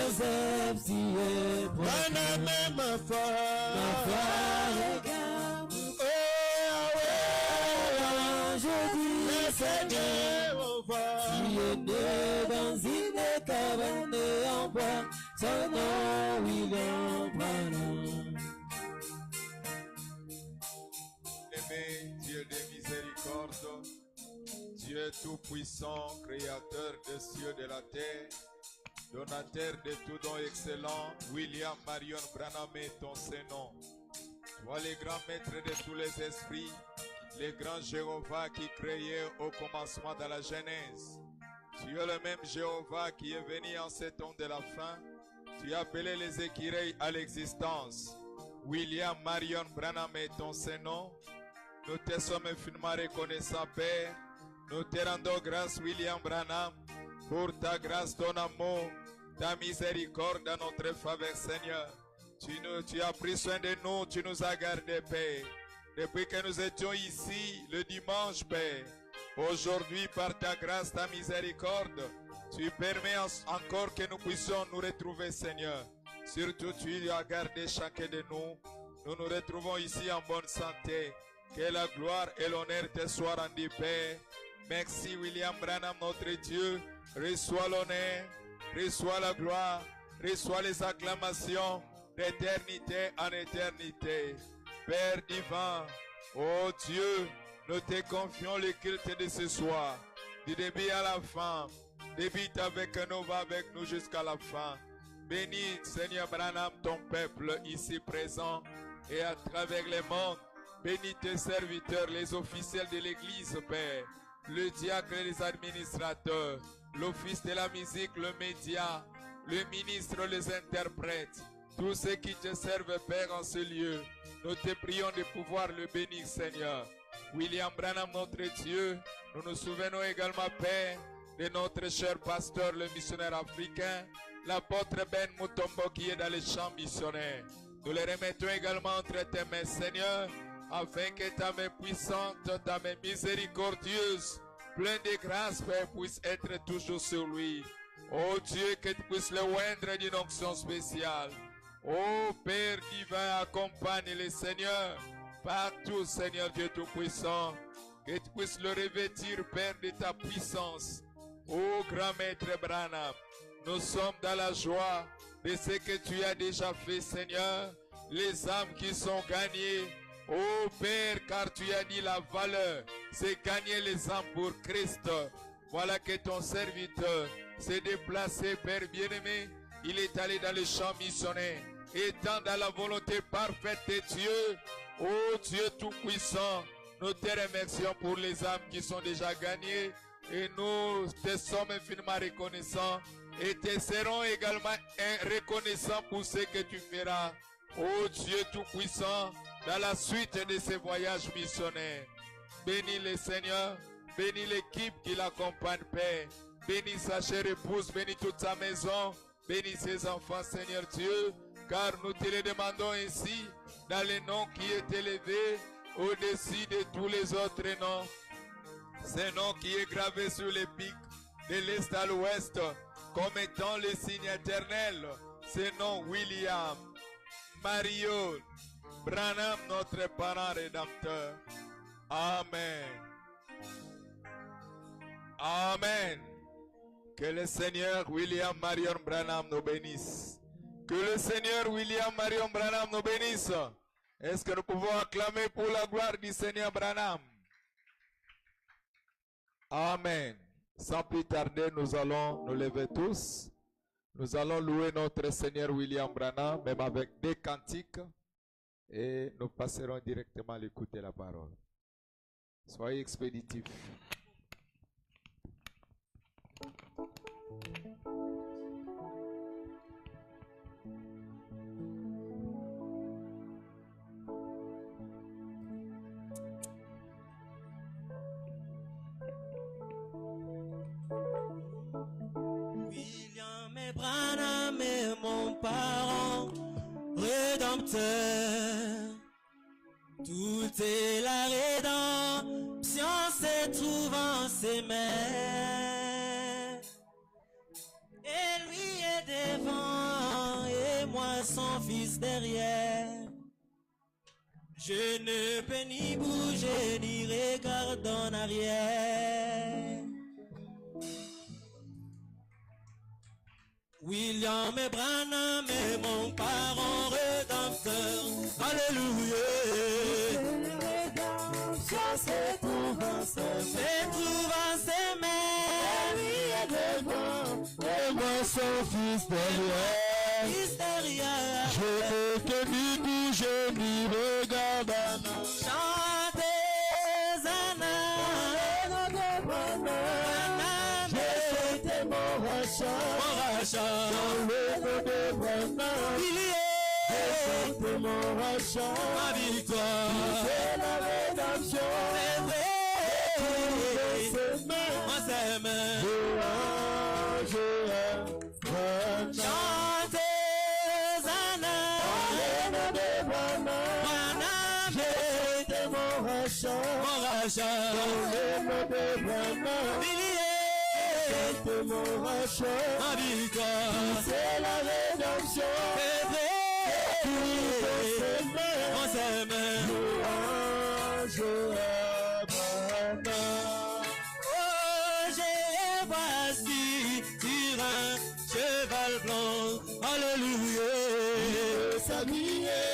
Joseph, tu es Branham est ma foi. Regarde. Je dis, Seigneur, tu es né dans une cabane en bois, son nom William Branham. Aimé Dieu de miséricorde, Dieu tout-puissant, créateur des cieux et de la terre, donateur de tout don excellent, William Marion Branham est ton Saint-Nom. Toi le grand maître de tous les esprits, le grand Jéhovah qui créait au commencement de la Genèse. Tu es le même Jéhovah qui est venu en cet temps de la fin. Tu as appelé les écureuils à l'existence. William Marion Branham est ton Saint-Nom. Nous te sommes infiniment reconnaissants, Père. Nous te rendons grâce, William Branham, pour ta grâce, ton amour, ta miséricorde à notre faveur, Seigneur. Tu as pris soin de nous, tu nous as gardés, Père. Depuis que nous étions ici le dimanche, Père, aujourd'hui, par ta grâce, ta miséricorde, tu permets encore que nous puissions nous retrouver, Seigneur. Surtout, tu as gardé chacun de nous. Nous nous retrouvons ici en bonne santé. Que la gloire et l'honneur te soient rendus, Père. Merci, William Branham, notre Dieu. Reçois l'honneur, reçois la gloire, reçois les acclamations d'éternité en éternité. Père divin, oh Dieu, nous te confions le culte de ce soir, du début à la fin. Débute avec nous, va avec nous jusqu'à la fin. Bénis, Seigneur Branham, ton peuple ici présent et à travers le monde. Bénis tes serviteurs, les officiels de l'Église, Père, le diacre et les administrateurs, l'office de la musique, le média, le ministre, les interprètes, tous ceux qui te servent, Père, en ce lieu. Nous te prions de pouvoir le bénir, Seigneur. William Branham, notre Dieu, nous nous souvenons également, Père, de notre cher pasteur, le missionnaire africain, l'apôtre Ben Mutombo qui est dans les champs missionnaires. Nous les remettons également entre tes mains, Seigneur, afin que ta main puissante, ta main miséricordieuse, pleine de grâce, Père, puisse être toujours sur lui. Oh Dieu, que tu puisses le oindre d'une onction spéciale. Oh Père divin, accompagne les seigneurs partout, Seigneur Dieu Tout-Puissant. Que tu puisses le revêtir, Père, de ta puissance. Oh grand Maître Branham, nous sommes dans la joie de ce que tu as déjà fait, Seigneur. Les âmes qui sont gagnées. Oh Père, car tu as dit la valeur, c'est gagner les âmes pour Christ. Voilà que ton serviteur s'est déplacé, Père bien-aimé. Il est allé dans les champs missionnaires, étant dans la volonté parfaite de Dieu. Oh Dieu Tout-Puissant, nous te remercions pour les âmes qui sont déjà gagnées. Et nous te sommes infiniment reconnaissants. Et te serons également reconnaissants pour ce que tu feras. Oh Dieu Tout-Puissant, dans la suite de ces voyages missionnaires. Bénis le Seigneur, bénis l'équipe qui l'accompagne, Père. Bénis sa chère épouse, bénis toute sa maison, bénis ses enfants, Seigneur Dieu, car nous te le demandons ainsi, dans le nom qui est élevé au-dessus de tous les autres noms. Ce nom qui est gravé sur les pics de l'est à l'ouest, comme étant le signe éternel. Ce nom William Marion Branham, notre parent rédempteur. Amen. Amen. Que le Seigneur William Marion Branham nous bénisse. Que le Seigneur William Marion Branham nous bénisse. Est-ce que nous pouvons acclamer pour la gloire du Seigneur Branham? Amen. Sans plus tarder, nous allons nous lever tous. Nous allons louer notre Seigneur William Branham, même avec des cantiques. Et nous passerons directement à l'écouter la parole. Soyez expéditifs. William et Branham est mon parent rédempteur. Tout est la rédemption se trouve en ses mains. Et lui est devant voit son fils derrière. Je ne peux ni bouger ni regarder en arrière. William Branham est mon parent rédempteur. Alléluia. Se trouve en ses mains. Lui est devant, et moi son fils derrière. Je ne te ni bouger ni regarde. Chantez Zana. J'ai mon rachat. Dans le nom de Branham. Il y est mon rachat. Ma victoire. C'est la rédemption. C'est vrai. Moi c'est même. Chantez Zana. Branham. J'ai mon rachat. Il y est mon rachat. Ma victoire. C'est la rédemption. C'est vrai. On s'aime. Oh, j'ai voici sur un cheval blanc. Alléluia. S'habiller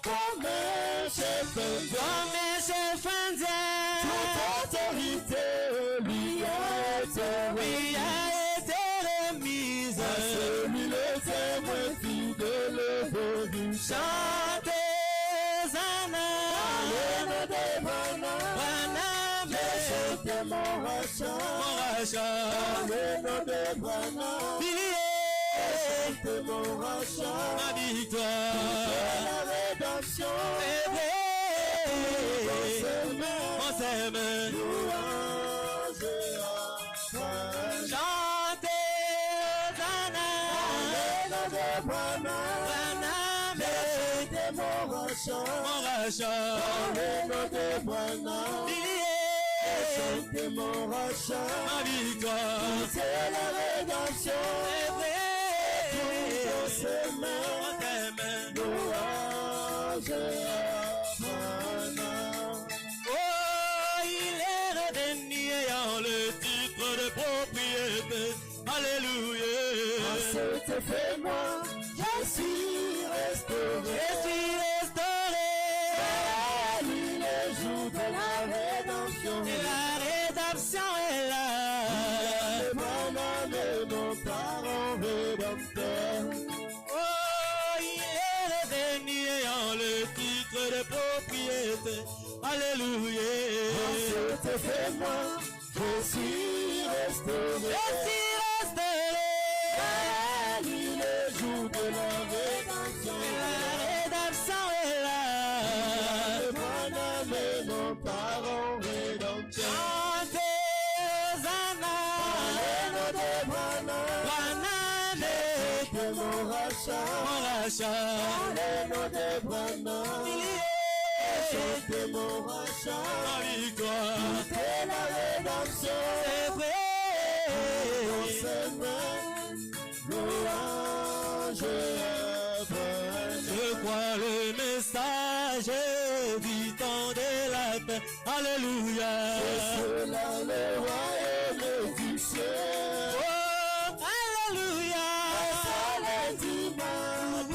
comme un chef indien. Comme un chef indien. Toute autorité lui a été remise. À celui le témoin fidèle de chantez Zana. Branham. Chantez mon rachat. Le nom de Branham. Il y est. Chantez mon rachat. Ma victoire. C'est la rédemption. C'est vrai. On s'aime. Louange à chantez Zana. Le nom de Branham. Chantez mon rachat. Le nom de Branham. Il y est. Chantez mon rachat. Ma victoire. C'est la rédemption. C'est vrai. On s'aime. Louange à Branham. Oh, il est redevenu ayant le titre de propriété. Alléluia. C'est fait moi, je suis restauré. Je suis restauré. Béni le jour de la rédemption. Et la rédemption est là. Le Branham est mon parent rédempteur. Oh, il est revenu ayant le titre de propriété. Alléluia. C'est fait moi, je suis restauré. Je suis restauré. Béni le jour de la rédemption. La rédemption est là. Le Branham est mon parent rédempteur. Chantez Zana. Le nom de Branham. Chantez mon rachat. Le nom de Branham. Il y est. Chantez mon rachat. Ma victoire. C'est la rédemption. C'est vrai. On s'aime. Louange à Branham. Je crois le message évitant de la paix. Alléluia. C'est cela le royaume du ciel. Oh, alléluia. C'est le dimanche.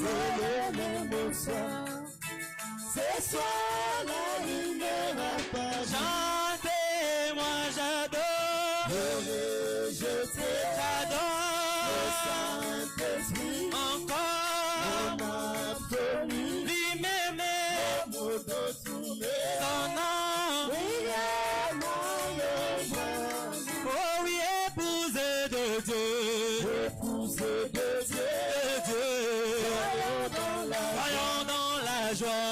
C'est le même soir. C'est soit la lumière apparaît. Chantez, moi j'adore. J'adore. Le Saint-Esprit. Encore. Mon absolu. Lui-même. Mon mot de tourner. Son nom. William Branham. Oh oui, épouse de Dieu. Épouse de Dieu. Soyons dans la joie.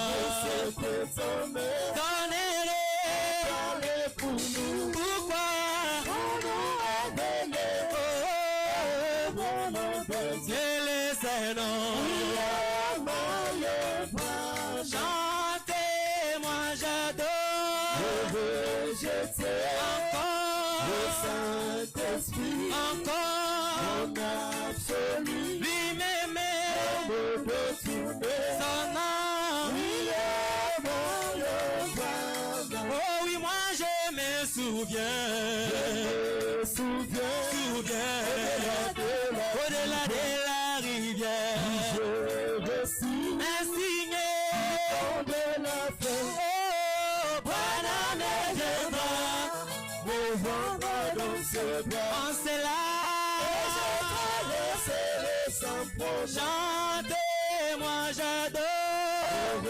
Donnez-les. Parlez pour nous. Pourquoi? Pour nous révéler. Oh, mon nom de Dieu. Et les noms. Chantez, moi j'adore. Je veux jeter. Encore. Le Saint-Esprit. Encore. Mon absolu. Lui-même. au-delà de la rivière, je reçus insigné de la fête. Oh, Branham viendra Me vendre dans ses bras. en cela. Traverser sans prochain. Chantez-moi, j'adore.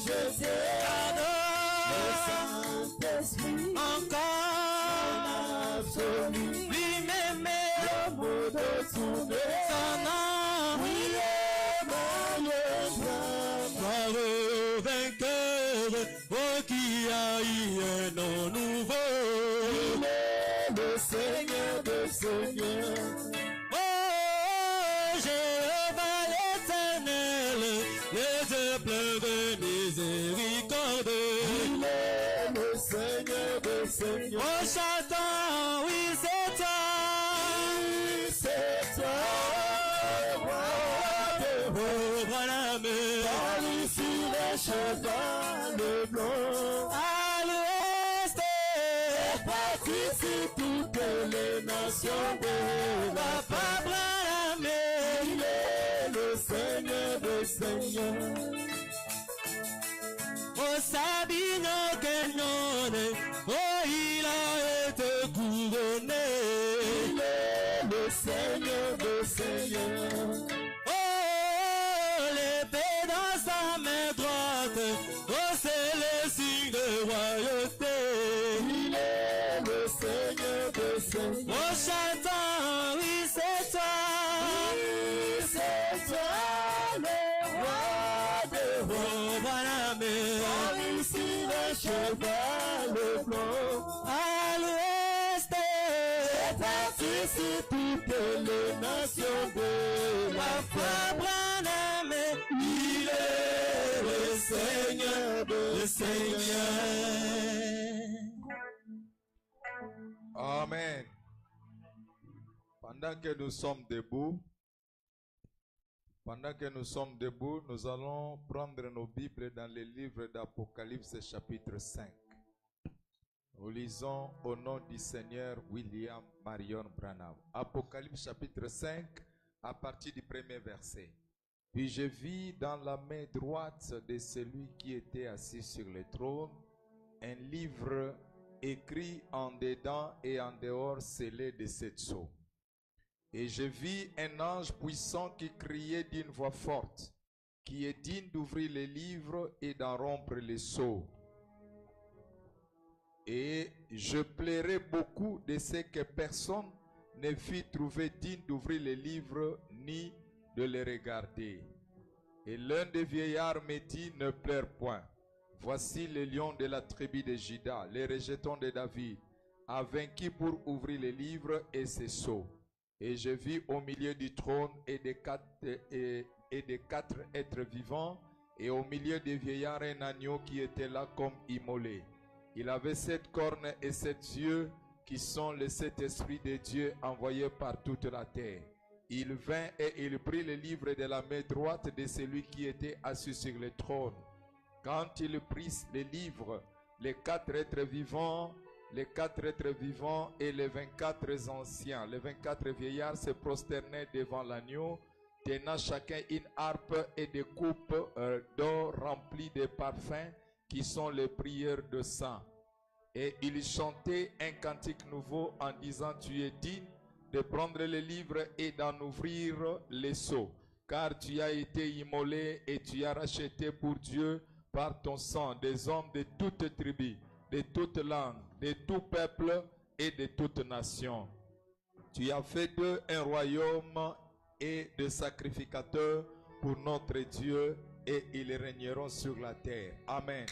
Je J'adore. le Saint-Esprit. Encore. Absolu. Lui-même Le mot de son nom. son nom. Oui, Emmanuel. Gloire au vainqueur, oh qui a eu un nom nouveau. Il est le Seigneur des Seigneurs. Oh, Jéhovah l'éternel, les yeux pleins de miséricorde. Il est le Seigneur des Seigneurs. Oh, chantons, oui, c'est toi. C'est toi, roi de Oh, Branham, Par ici les chevaux blancs. à l'ouest, Participe toutes les nations de la Papa Branham, Il est le Seigneur des Seigneurs. oh, Sabino Kenyon, oh, il a été couronné. Il est le Seigneur des Seigneurs. Oh, l'épée dans sa main droite, oh, c'est le signe de royauté. Il est le Seigneur des Seigneurs. Oh, chantons, oui, c'est toi. C'est toi le roi des rois. Oh, Branham, Par ici les chevaux blancs. à l'ouest, Participe toutes les nations de la Papa Branham, Il est le Seigneur le des Seigneur. Amen. Pendant que nous sommes debout, nous allons prendre nos Bibles dans le livre d'Apocalypse chapitre 5. Nous lisons au nom du Seigneur William Marion Branham. Apocalypse chapitre 5 à partir du premier verset. Puis je vis dans la main droite de celui qui était assis sur le trône un livre écrit en dedans et en dehors scellé de 7 sceaux. Et je vis un ange puissant qui criait d'une voix forte, qui est digne d'ouvrir les livres et d'en rompre les sceaux. Et je plairais beaucoup de ce que personne ne fut trouvé digne d'ouvrir les livres ni de les regarder. Et l'un des vieillards me dit, ne pleure point. Voici le lion de la tribu de Juda, les rejetons de David, a vaincu pour ouvrir les livres et ses sceaux. Et je vis au milieu du trône et des quatre êtres vivants, et au milieu des vieillards un agneau qui était là comme immolé. Il avait 7 cornes et 7 yeux, qui sont les 7 esprits de Dieu envoyés par toute la terre. Il vint et il prit le livre de la main droite de celui qui était assis sur le trône. Quand il prit le livre, les 4 êtres vivants et les 24 anciens, les 24 vieillards se prosternaient devant l'agneau, tenant chacun une harpe et des coupes d'or remplies de parfums, qui sont les prières de sang. Et ils chantaient un cantique nouveau en disant, tu es digne de prendre le livre et d'en ouvrir les sceaux, car tu as été immolé et tu as racheté pour Dieu par ton sang des hommes de toutes tribus, de toutes langues, de tout peuple et de toute nation. Tu as fait d'eux un royaume et des sacrificateurs pour notre Dieu, et ils régneront sur la terre. Amen.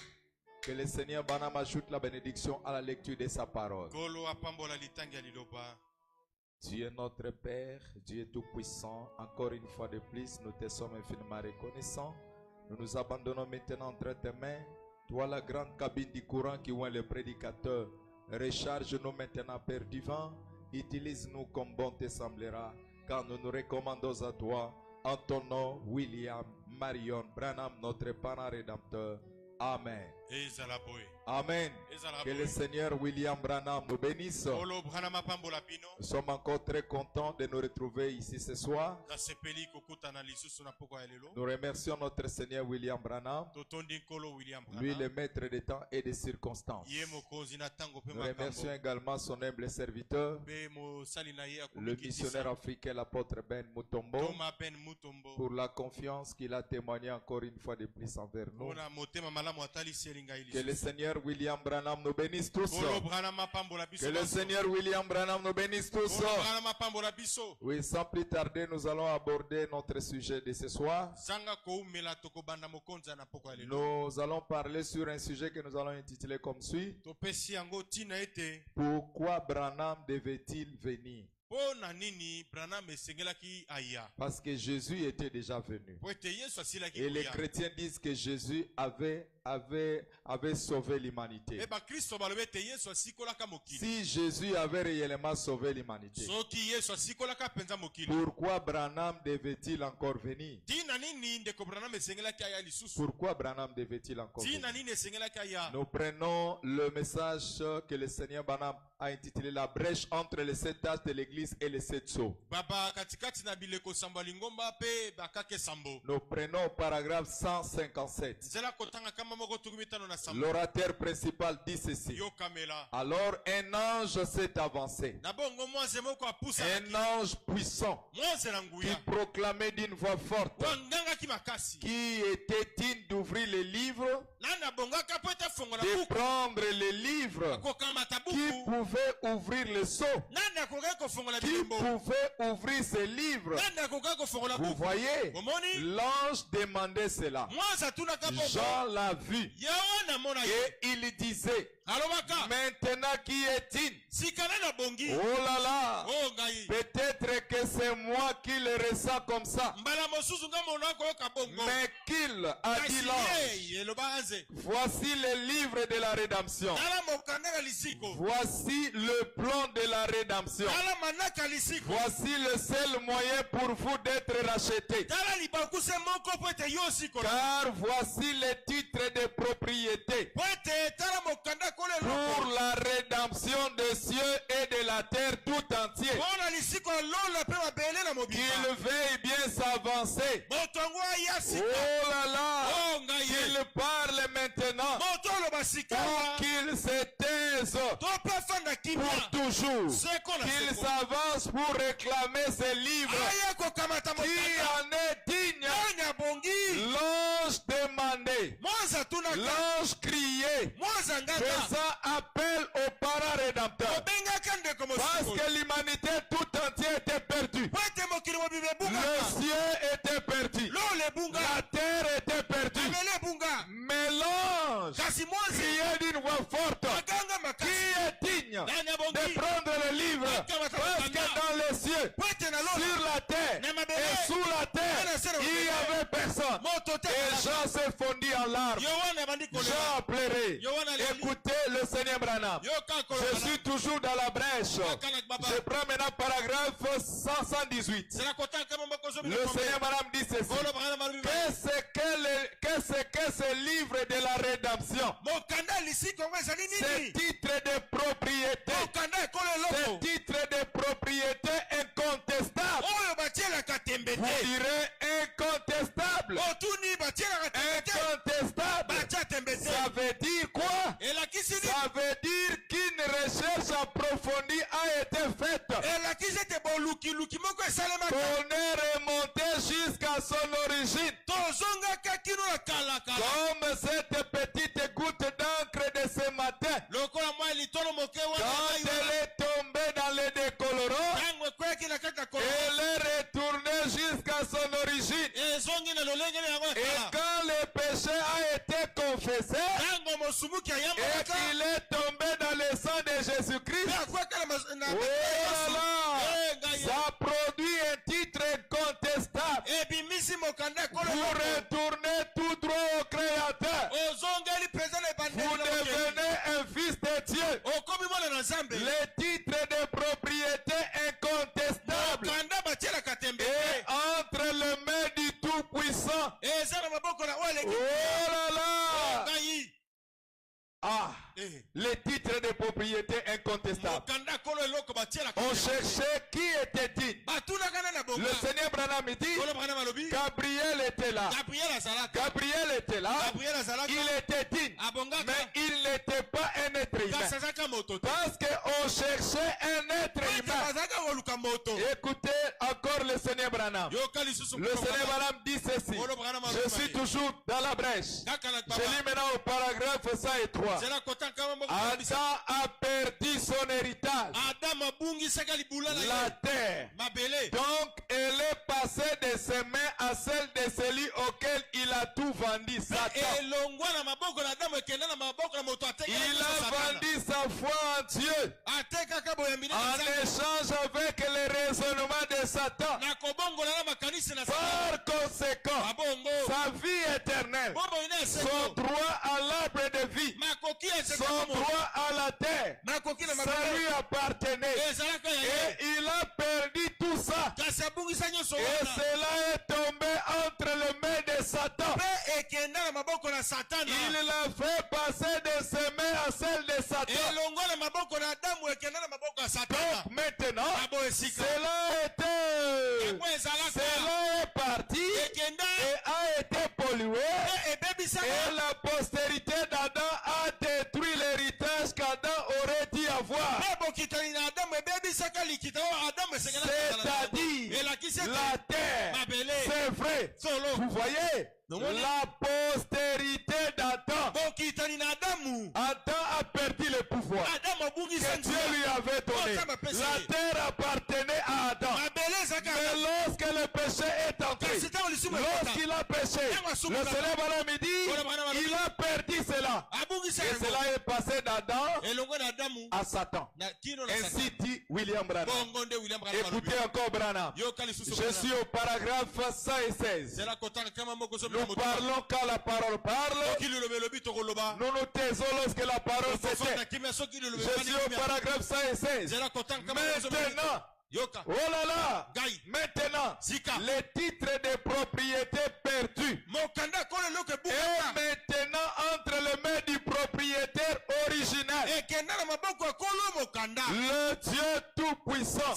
Que le Seigneur Branham ajoute la bénédiction à la lecture de sa parole. Dieu notre Père, Dieu Tout-Puissant, encore une fois de plus, nous te sommes infiniment reconnaissants. Nous nous abandonnons maintenant entre tes mains. Toi, la grande cabine du courant qui oint le prédicateur, recharge-nous maintenant, Père divin. Utilise-nous comme bon te semblera, car nous nous recommandons à toi, en ton nom, William Marion Branham, notre parent rédempteur. Amen. Amen. Que le Seigneur William Branham nous bénisse. Nous sommes encore très contents de nous retrouver ici ce soir. Nous remercions notre Seigneur William Branham, lui le maître des temps et des circonstances. Nous remercions également son humble serviteur, le missionnaire africain, l'apôtre Ben Mutombo, pour la confiance qu'il a témoigné encore une fois de plus envers nous. Que le Seigneur William Branham nous bénisse tous. Que le Seigneur William Branham nous bénisse tous. Oui, sans plus tarder, nous allons aborder notre sujet de ce soir. Nous allons parler sur un sujet que nous allons intituler comme suit. Pourquoi Branham devait-il venir? Parce que Jésus était déjà venu. Et les chrétiens disent que Jésus avait sauvé l'humanité. Si Jésus avait réellement sauvé l'humanité, pourquoi Branham devait-il encore venir? Pourquoi Branham devait-il encore venir? Nous prenons le message que le Seigneur Branham a intitulé La brèche entre les 7 tâches de l'église et les 7 sceaux. Nous prenons au paragraphe 157. L'orateur principal dit ceci. Alors un ange s'est avancé. Un ange puissant qui proclamait d'une voix forte qui était digne d'ouvrir les livres, de prendre les livres, qui pouvait ouvrir les sceaux, qui pouvait ouvrir ces livres. Vous voyez, l'ange demandait cela. Jean l'a vu et il disait, maintenant qui est-il? Oh là là, peut-être que c'est moi qui le ressens comme ça. Mais qu'il a dit l'ange, voici le livre de la rédemption. Voici le plan de la rédemption. Voici le seul moyen pour vous d'être rachetés. Car voici le titre de propriété pour la rédemption des cieux et de la terre tout entier. Qu'il veuille bien s'avancer. Oh là là, qu'il parle maintenant pour qu'il se taise pour toujours. Qu'il s'avance pour réclamer ses livres. Qui en est digne? L'ange demandait, l'ange criait, faisant appel aux parents rédempteurs. Parce que l'humanité tout entière était perdue. Le ciel était perdu. La terre était perdue. Mais l'ange criait d'une voix forte, qui est digne de prendre le livre? Parce que dans les cieux, sur la terre et sous la terre, il n'y avait personne. Et Jean se fondit en larmes. Jean a pleuré. Écoutez le Seigneur Branham. Je suis toujours dans la brèche. Je prends maintenant paragraphe 118. Le Seigneur Branham dit ceci. Qu'est-ce que ce livre de la rédemption? Ce titre de propriété. Ce titre de propriété incontestable. Vous direz incontestable. Incontestable. Ça veut dire quoi? Ça veut dire qu'une recherche approfondie a été faite pour remonter jusqu'à son origine. Comme cette petite goutte d'encre de ce matin, quand elle est tombée dans le décolorant, elle est retournée jusqu'à son origine. Et quand le péché a été confessé et qu'il est tombé dans le sang de Jésus-Christ, oh là, ça produit un titre incontestable. Vous retournez tout droit au Créateur. Vous devenez un fils de Dieu. Le titre de propriété incontestable est entre les mains du Tout-Puissant. Oh là là, les titres de propriété incontestables. On cherchait qui était digne. Le Seigneur Branham dit, Gabriel était là. Gabriel était là. Il était digne. Mais il n'était pas un être humain. Parce qu'on cherchait un être humain. Écoutez encore le Seigneur Branham. Le Seigneur Branham dit ceci. Je suis toujours dans la brèche. Je lis maintenant au paragraphe 103. Adam a perdu son héritage. La terre. Donc elle est passée de ses mains à celle de celui auquel il a tout vendu. Satan. Il a vendu sa foi en Dieu en échange avec les raisonnements de Satan. Par conséquent, sa vie éternelle, son droit à l'arbre de vie, son droit à la terre, ça lui appartenait. Et il a perdu tout ça. Et cela est tombé entre les mains de Satan. Il l'a fait passer de ses mains à celles de Satan. Donc maintenant, cela est parti et a été pollué. Et la postérité d'Adam a détruit l'héritage qu'Adam aurait dû avoir. C'est-à-dire la terre. C'est vrai. Vous voyez? La postérité d'Adam. Adam a perdu le pouvoir que Dieu lui avait donné. La terre appartenait à Adam. Mais lorsque le péché est entré, lorsqu'il a péché, le Seigneur Branham dit, il a perdu cela. Et cela est passé d'Adam à Satan. Ainsi dit William Branham. Écoutez encore Branham. Je suis au paragraphe 116. Nous parlons quand la parole parle. Nous nous taisons lorsque la parole se tait. Je suis au paragraphe 116. Maintenant, oh là là, maintenant, les titres de propriété perdus et maintenant entre les mains du propriétaire original, le Dieu Tout-Puissant,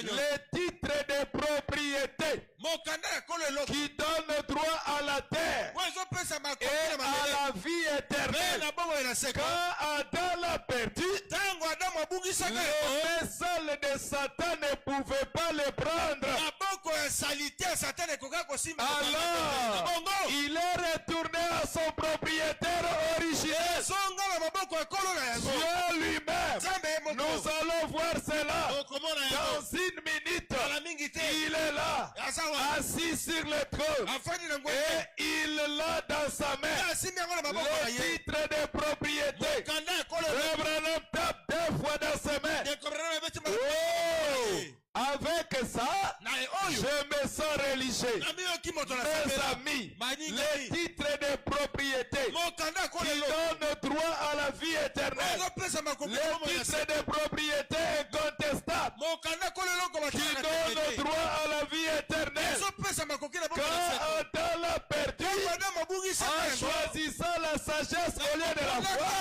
les titres de propriété qui donnent droit à la terre et à la vie éternelle. Quand Adam l'a perdu, les messages de Satan ne pouvaient pas le prendre. Alors, il est retourné à son propriétaire originel. Dieu lui-même. Nous allons voir cela dans une minute. Il est là, assis sur le trône, et il a dans sa main le titre de propriété. Le Branham tape 2 fois dans ses mains. Oh! Avec ça, je me sens religieux. Mes amis, les titres de propriété qui donnent droit à la vie éternelle, les titres de propriété incontestables qui donnent droit à la vie éternelle. Quand Adam l'a perdu, en choisissant la sagesse au lieu de la foi,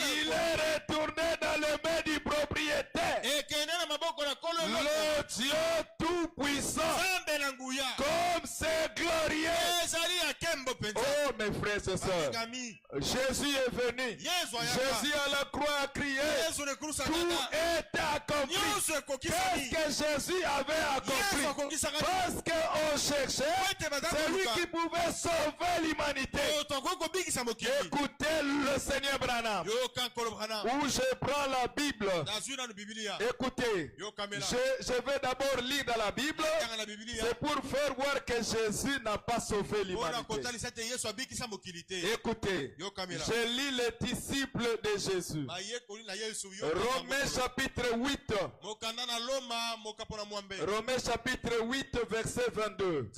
il est retourné dans le mains du propriétaire. Le Dieu Tout-Puissant, comme c'est glorieux. Oh mes frères et sœurs, Jésus est venu. Jésus à la croix a crié, tout est accompli. Qu'est-ce que Jésus avait accompli? Parce qu'on cherchait celui qui pouvait sauver l'humanité. Écoutez le Seigneur Branham, où je prends la Bible. Écoutez, je vais d'abord lire dans la Bible. C'est pour faire voir que Jésus n'a pas sauvé l'humanité. Écoutez, je lis les disciples de Jésus. Romains chapitre 8. Romains chapitre 8 verset 22.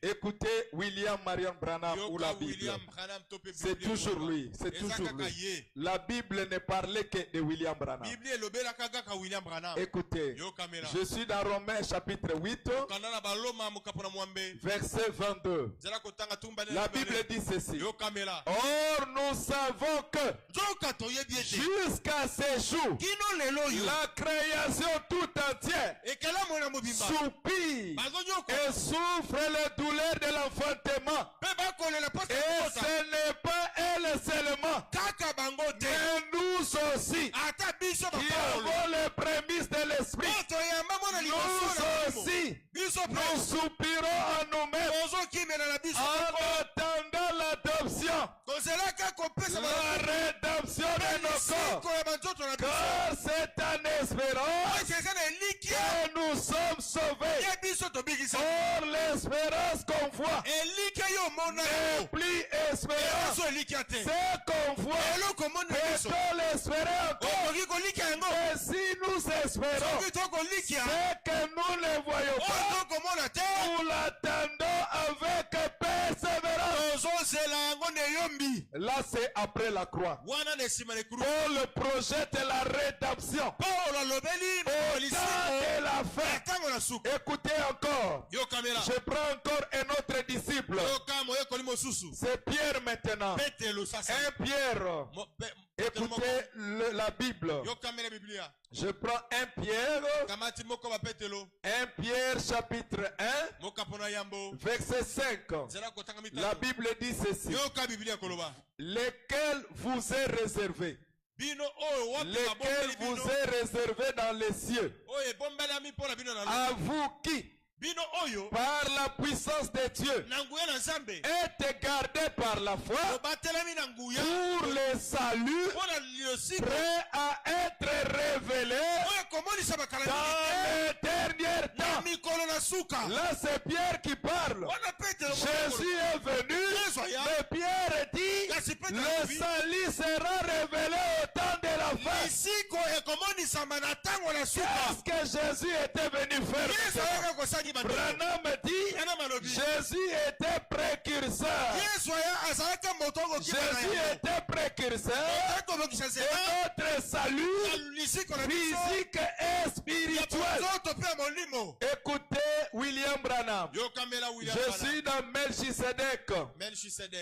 Écoutez William Marion Branham ou la Bible. C'est toujours lui. C'est toujours lui. La Bible ne parlait que de William Branham. Écoutez, je suis dans Romains chapitre 8 verset 22. La Bible dit ceci. Or, nous savons que jusqu'à ces jours, la création tout entière soupire et souffre les douleurs de l'enfantement. Et ce n'est pas elle seulement, mais nous aussi, qui avons les prémices de l'esprit, nous aussi, nous soupirons en nous-mêmes en attendant l'adoption, la rédemption de nos corps. Car c'est en espérance que nous sommes sauvés. Or l'espérance qu'on voit n'est plus espérance. C'est qu'on voit, peut-on l'espérer encore? Et si nous espérons, c'est que nous ne voyons pas, nous l'attendons avec persévérance. Là c'est après la croix. Paul projette la rédemption au temps de la fin. Écoutez encore, je prends encore un autre disciple. C'est Pierre maintenant. Un Pierre. Écoutez la Bible. Je prends 1 Pierre. 1 Pierre chapitre 1 verset 5. La Bible dit ceci. Lesquels vous est réservé. Lesquels vous est réservé dans les cieux. À vous qui, par la puissance de Dieu, êtes gardés par la foi pour le salut, prêt à être révélé dans les derniers temps. Là c'est Pierre qui parle. Jésus est venu, mais Pierre dit le salut sera révélé au temps de la fin. Qu'est-ce que Jésus était venu faire? Branham dit Jésus était précurseur. Jésus était précurseur et notre salut physique et spirituel. Écoutez William Branham. Je suis dans Melchisedec,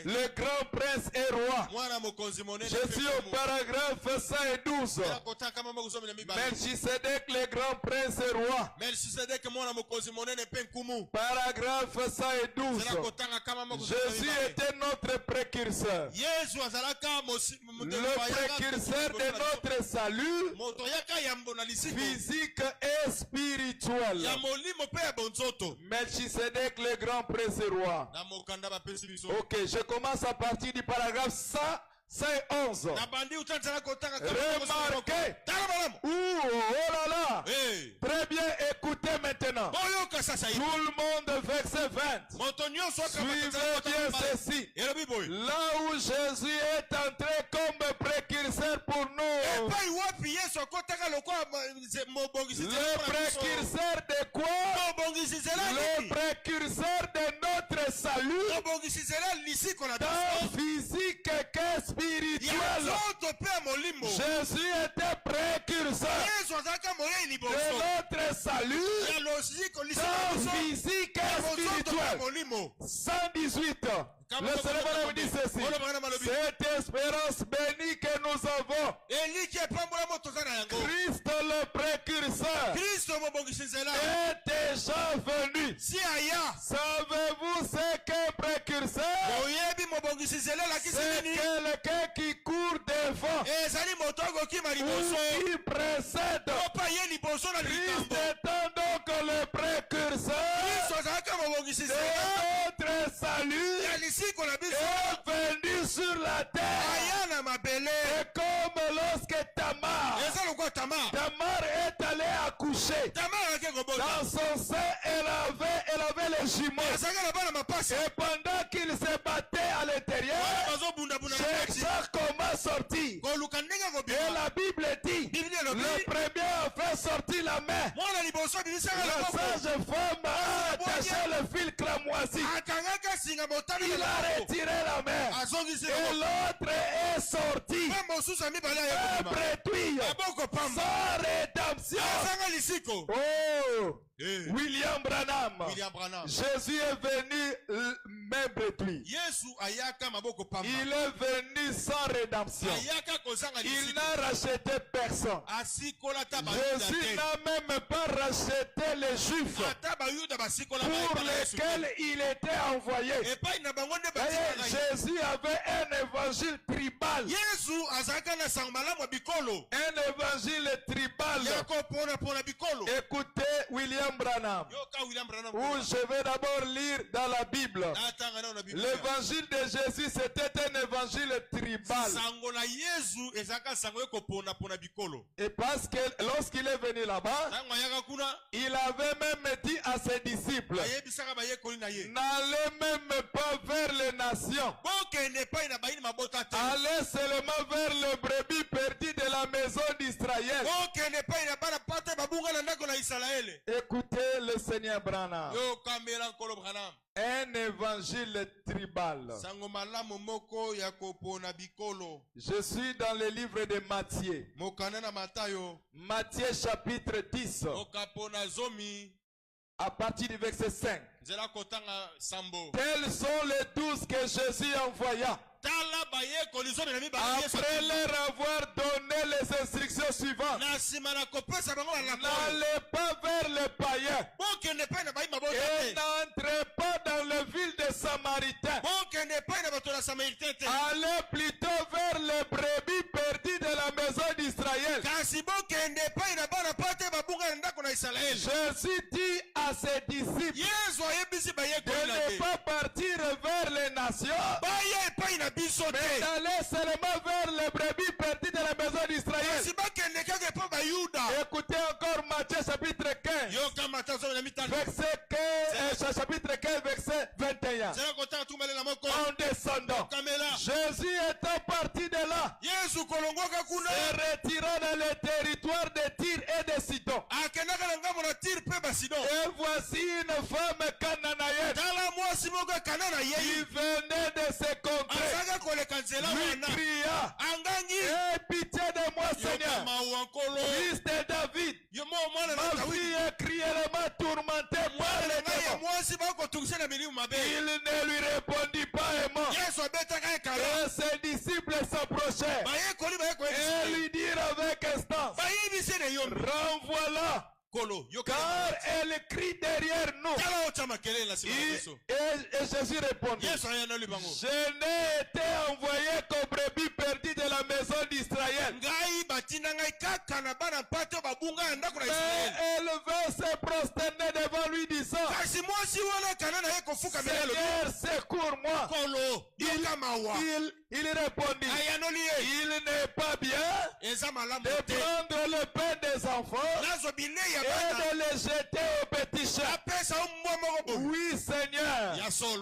le grand prince et roi. Je suis au paragraphe 112. Melchisedec, le grand prince et roi. Paragraphe 112. Jésus était notre précurseur. Le précurseur de notre salut physique et spirituel. Melchisedec, le grand prince et roi. Ok, je commence à partir du paragraphe 111. Remarquez. Oh là là. Très bien, écoutez maintenant. Tout le monde, verset 20. Suivez bien ceci. Là où Jésus est entré comme précurseur pour nous. Le précurseur de quoi? Le précurseur de notre salut. Tant physique que spirituel. Jésus était précurseur de notre salut, tant physique et spirituel. 118. Le Seigneur nous dit ceci. Cette espérance bénie que nous avons, Christ le précurseur est déjà venu. Savez-vous ce qu'est précurseur? C'est quelqu'un qui court devant ou qui précède. Christ étant donc le précurseur de notre salut est venu sur la terre. Et comme lorsque Tamar est allée accoucher, dans son sein elle avait les jumeaux. Et pendant qu'il se battait à l'intérieur, cherchant comment sortir. Et la Bible dit, le premier a fait sortir la main. La sage femme a attaché le fil cramoisi. Et Il a retiré la main. Et l'autre est sorti. Bretouille. Sans rédemption. Oh. William Branham. Jésus est venu même bretouille. Il est venu sans rédemption. Il n'a racheté personne. Jésus n'a même pas racheté les Juifs pour lesquels il était envoyé. Jésus avait un évangile tribal. Un évangile tribal. Écoutez William Branham. Où je vais d'abord lire dans la Bible. L'évangile de Jésus, c'était un évangile tribal. Et parce que lorsqu'il est venu là-bas, il avait même dit à ses disciples, n'allez même pas vers les nations. Allez seulement vers le brebis perdu de la maison d'Israël. Écoutez le Seigneur Branham. Un évangile tribal. Je suis dans le livre de Matthieu. Matthieu chapitre 10. À partir du verset 5. Tels sont les 12 que Jésus envoya. Après leur avoir donné les instructions suivantes, n'allez pas vers les païens et n'entrez pas dans les villes des Samaritains. Allez plutôt vers les brebis perdues de la maison d'Israël. Jésus dit à ses disciples de ne pas partir vers les nations, mais d'aller seulement vers les brebis perdues de la maison d'Israël. Écoutez encore Matthieu chapitre 15. Verset 15, chapitre 15, verset 21. En descendant, Jésus étant parti de là, se retirant dans le territoire de Tyr et de Sidon. Et voici une femme cananéenne qui venait de se contrées, lui cria, aie pitié de moi, Seigneur, fils de David. Ma fille est cruellement tourmentée par les démons. Il ne lui répondit pas aimant. Et ses disciples s'approchèrent et lui dirent avec instance, renvoie-la, car elle crie derrière nous. Et Jésus répondit, je n'ai été envoyé qu'aux brebis perdues de la maison d'Israël. Mais elle veut se prosterner devant lui disant, Seigneur, secours-moi. Il répondit, il n'est pas bien de prendre le pain des enfants et de les jeter aux petits chats. Oui, Seigneur,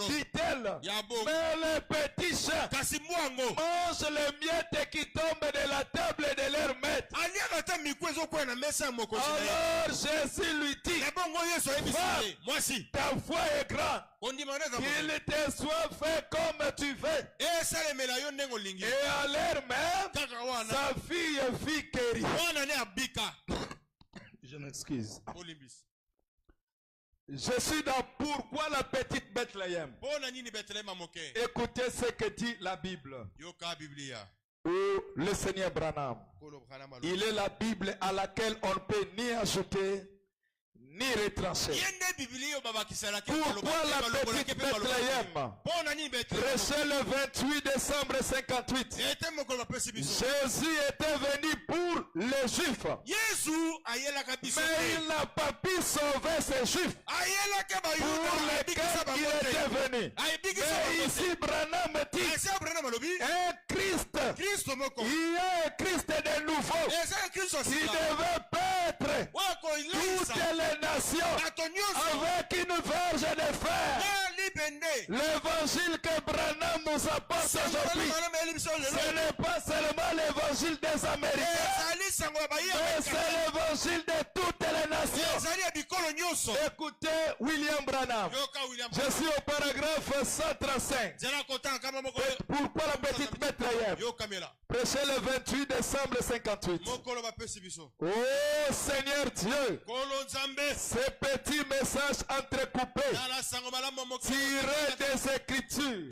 dit-elle, mais les petits chats mangent les miettes qui tombent de la table de leur maître. Alors Jésus lui dit, femme, ta foi est grande, qu'il te soit fait comme tu veux. Et à l'heure même, sa fille fit guérir. Je m'excuse. Je suis dans pourquoi la petite Bethléem. Écoutez ce que dit la Bible. Ou le Seigneur Branham. Il est la Bible à laquelle on ne peut ni ajouter ni retrancher. Pourquoi la petite Bethléem? Prêché le 28 décembre 58. Jésus était venu pour les Juifs. Mais il n'a pas pu sauver ces Juifs pour lesquels il était venu. Mais ici Branham dit un Christ. Il y a un Christ de nouveau qui devait paître toutes les nations avec une verge de fer. L'évangile que Branham nous apporte aujourd'hui, ce n'est pas seulement l'évangile des Américains, mais c'est l'évangile de toute les nations. Écoutez William Branham. Je suis au paragraphe 135. Pourquoi la petite maîtrière? Prêché le 28 décembre 58. Oh Seigneur Dieu, ces petits messages entrecoupés tirés des Écritures,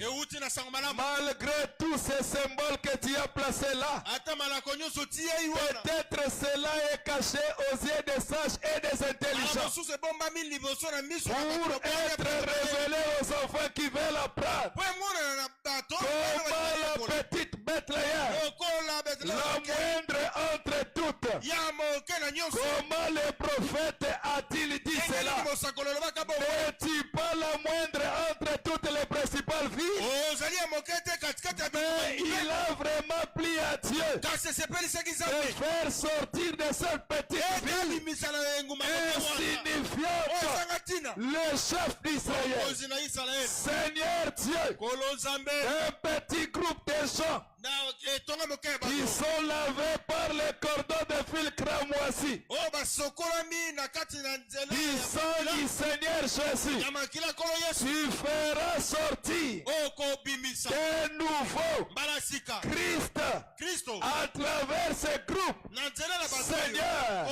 malgré tous ces symboles que tu as placés là, peut-être cela est caché aux yeux des sages et des intelligents pour être révélé aux enfants qui veulent apprendre. Comment la petite Bethléem, la moindre entre toutes, comment le prophète a-t-il dit cela? N'est-il pas la moindre entre toutes les principales villes? Mais il a vraiment plu à Dieu de faire sortir de cette petite ville insignifiante le chef d'Israël. Seigneur Dieu, un petit groupe de gens qui sont lavés par le cordon de fil cramoisi du sang du Seigneur Jésus. Tu feras sortir un nouveau Christ à travers ce groupe. Seigneur,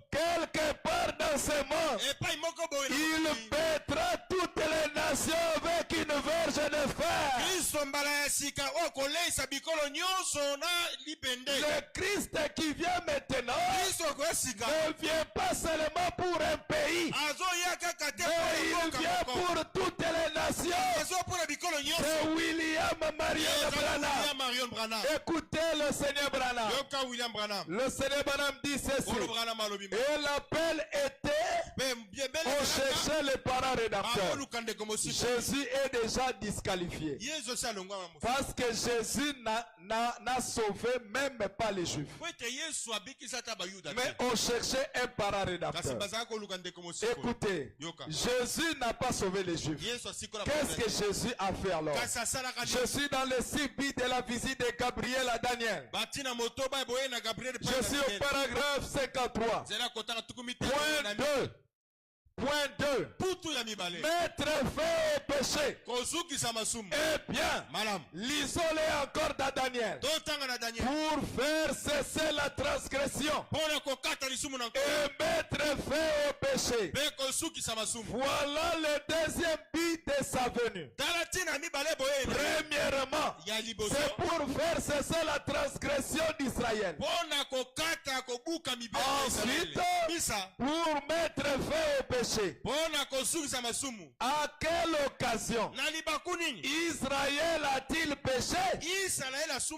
quelque part dans ce monde, il pètera toutes les nations avec une verge de fer. Le Christ qui vient maintenant ne vient pas seulement pour un pays, mais il vient pour toutes les nations. C'est William Marion Branham. Écoutez le Seigneur Branham. Le Seigneur Branham dit ceci. Et l'appel était, on cherchait les parents rédacteurs. Jésus est déjà disqualifié. Parce que Jésus n'a sauvé même pas les Juifs. Mais on cherchait un parent rédacteur. Écoutez, Jésus n'a pas sauvé les Juifs. Qu'est-ce que Jésus a fait alors? Je suis dans le CB de la visite de Gabriel à Daniel. Je suis au paragraphe 53. Point 2. Point 2. Mettre fin au péché. Eh bien, lisons-les encore dans Daniel. Pour faire cesser la transgression et mettre fin au péché. Voilà le deuxième but de sa venue. Premièrement, c'est pour faire cesser la transgression d'Israël. Ensuite, pour mettre fin au péché. À quelle occasion Israël a-t-il péché? Où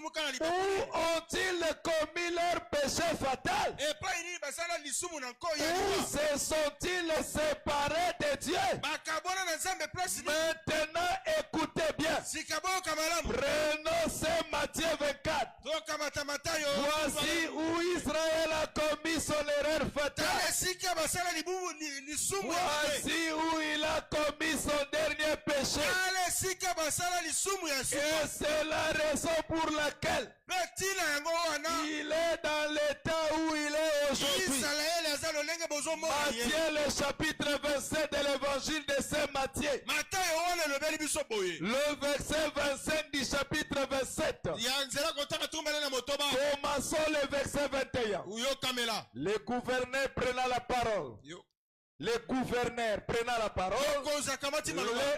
ont-ils commis leur péché fatal? Où se sont-ils séparés de Dieu? Maintenant, écoutez bien. Prenons Saint Matthieu 24. Voici où Israël a commis son erreur fatale. Voici où il a commis son dernier péché. Et c'est la raison pour laquelle il est dans l'état où il est aujourd'hui. Matthieu, le chapitre 27 de l'évangile de Saint Matthieu. Le verset 25 du chapitre 27. Commençons le verset 21. Le gouverneur prenant la parole. Les gouverneurs prenant la parole,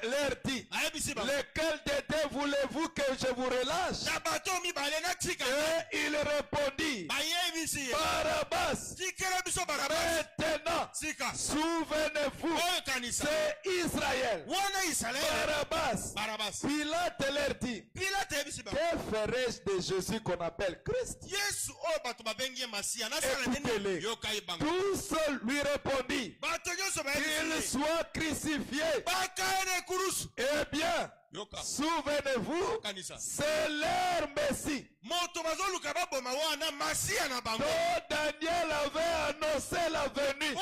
leur dit, lequel d'eux voulez-vous que je vous relâche? Et il répondit, Barabbas. Maintenant, souvenez-vous, c'est Israël. Barabbas. Pilate leur dit, que ferais-je de Jésus qu'on appelle Christ? Écoutez-les. Tous lui répondit, qu'il soit crucifié. Eh bien, souvenez-vous, c'est leur Messie. Dont Daniel avait annoncé la venue.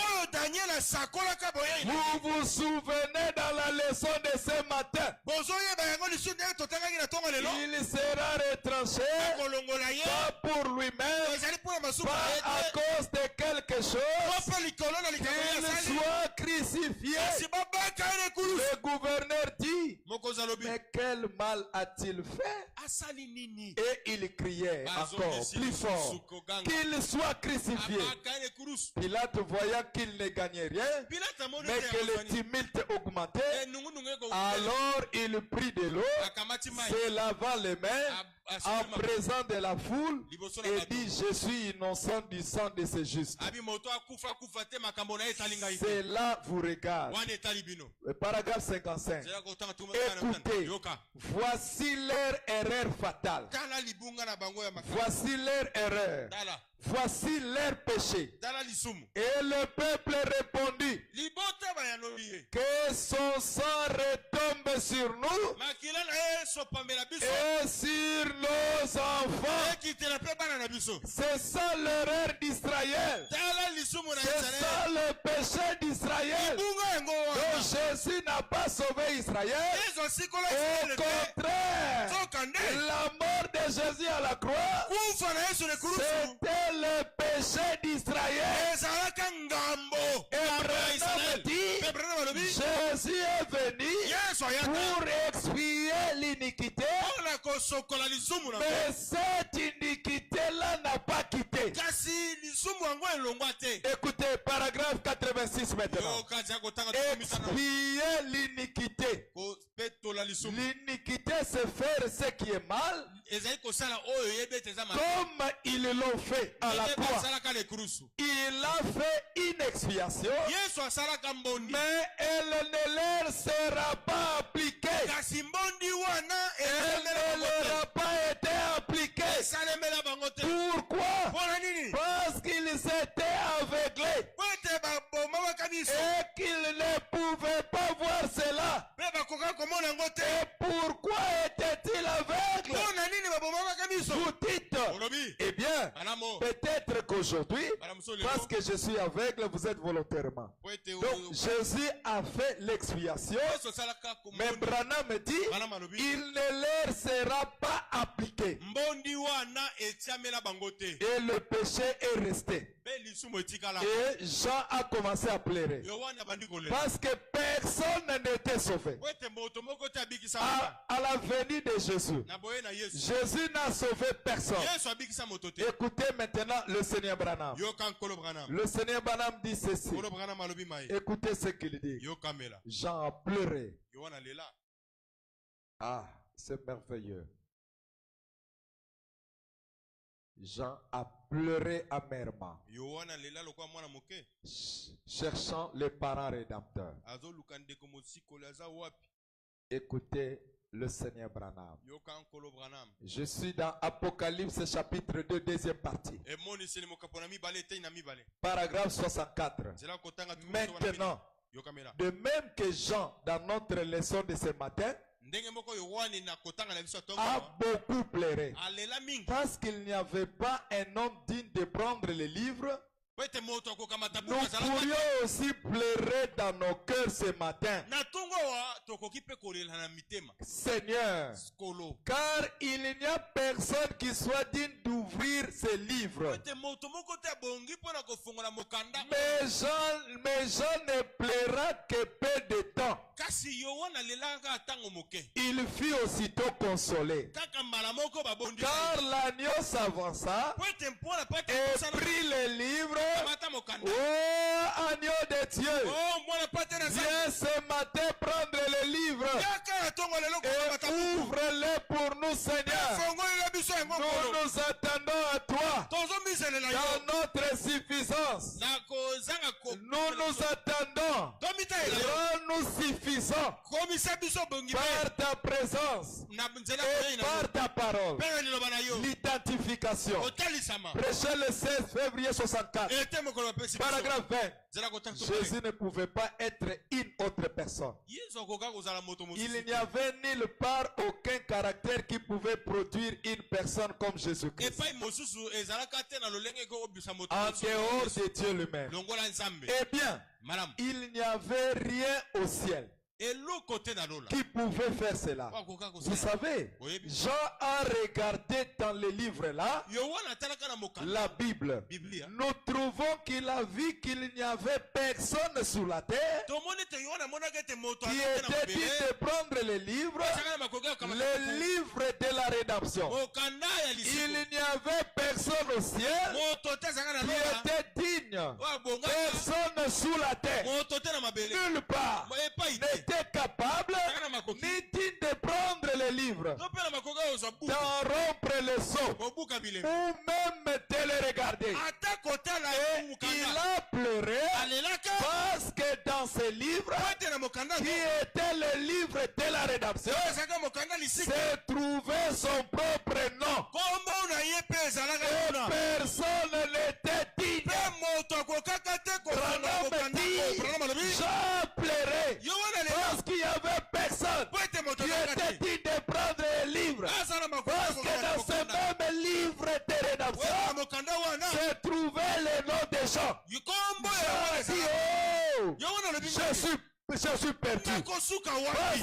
Vous vous souvenez dans la leçon de ce matin. Il sera retranché, pas pour lui-même, pas à cause de quelque chose, qu'il soit crucifié. Le gouverneur dit, mais quel mal a-t-il fait? Et il criait encore plus fort, qu'il soit crucifié. Pilate, voyant qu'il ne gagnait rien, mais que le tumulte augmentait, alors il prit de l'eau, se lava les mains en présence de la foule et dit, je suis innocent du sang de ces justes. Cela vous regarde. Paragraphe 55. Écoutez, voici leur erreur fatale. Voici leur erreur. Voici leur péché. Et le peuple répondit, que son sang retombe sur nous et sur nos enfants. C'est ça l'erreur d'Israël. C'est ça le péché d'Israël. Donc Jésus n'a pas sauvé Israël. Au contraire, la mort de Jésus à la croix, c'était le péché d'Israël. Et Jésus est venu pour expier l'iniquité, mais cette iniquité-là n'a pas quitté. Écoutez, paragraphe 86 maintenant. Expier l'iniquité. L'iniquité, c'est faire ce qui est mal, comme ils l'ont fait à la croix. Il a fait une expiation, mais elle ne leur sera pas appliquée. Elle ne leur a pas été appliquée. Pourquoi? Parce qu'ils étaient aveuglés et qu'ils ne pouvaient pas voir cela. Et pourquoi étaient-ils aveugles? Vous dites, eh bien, peut-être qu'aujourd'hui, parce que je suis aveugle, vous êtes volontairement. Donc Jésus a fait l'expiation, mais Branham dit, il ne leur sera pas appliqué. Et le péché est resté. Et Jean a commencé à pleurer, parce que personne n'était sauvé. À la venue de Jésus, Jésus n'a sauvé personne. Écoutez maintenant le Seigneur Branham. Le Seigneur Branham dit ceci. Écoutez ce qu'il dit. Jean a pleuré. Ah, c'est merveilleux. Jean a pleuré amèrement, cherchant les parents rédempteurs. Écoutez le Seigneur Branham. Je suis dans Apocalypse chapitre 2, deuxième partie. Paragraphe 64. Maintenant, de même que Jean, dans notre leçon de ce matin, a beaucoup pleuré, parce qu'il n'y avait pas un homme digne de prendre le livre. Nous pourrions aussi pleurer dans nos cœurs ce matin. Seigneur, car il n'y a personne qui soit digne d'ouvrir ce livre. Mais Jean ne pleura que peu de temps. Il fut aussitôt consolé, car l'agneau s'avança et prit le livre. Oh, agneau de Dieu, viens ce matin prendre le livre et ouvre-le pour nous, Seigneur. Nous nous attendons à toi dans notre suffisance. Nous nous attendons. Rends-nous suffisants par ta présence et par ta parole. L'identification. Prêché le 16 février 64. Paragraphe 20. Jésus ne pouvait pas être une autre personne. Il n'y avait nulle part aucun caractère qui pouvait produire une personne comme Jésus-Christ, en dehors de Dieu lui-même. Eh bien, il n'y avait rien au ciel, qui pouvait faire cela. Vous savez, Jean a regardé dans les livres là, la Bible. Nous trouvons qu'il a vu qu'il n'y avait personne sur la terre qui était dit de prendre les livres de la rédemption. Il n'y avait personne au ciel qui était digne. Personne sous la terre, nulle part, n'était capable ni digne de prendre les livres, d'en rompre les seaux, ou même de les regarder. Et il a pleuré parce que dans ces livres, qui était le livre de la rédemption, se trouvait son propre nom. Et personne n'était digne. Jean pleurait parce qu'il n'y avait personne qui était digne de prendre les livres. Parce que dans ce même livre de rédemption se trouvait le nom de Jean. Je suis perdu parce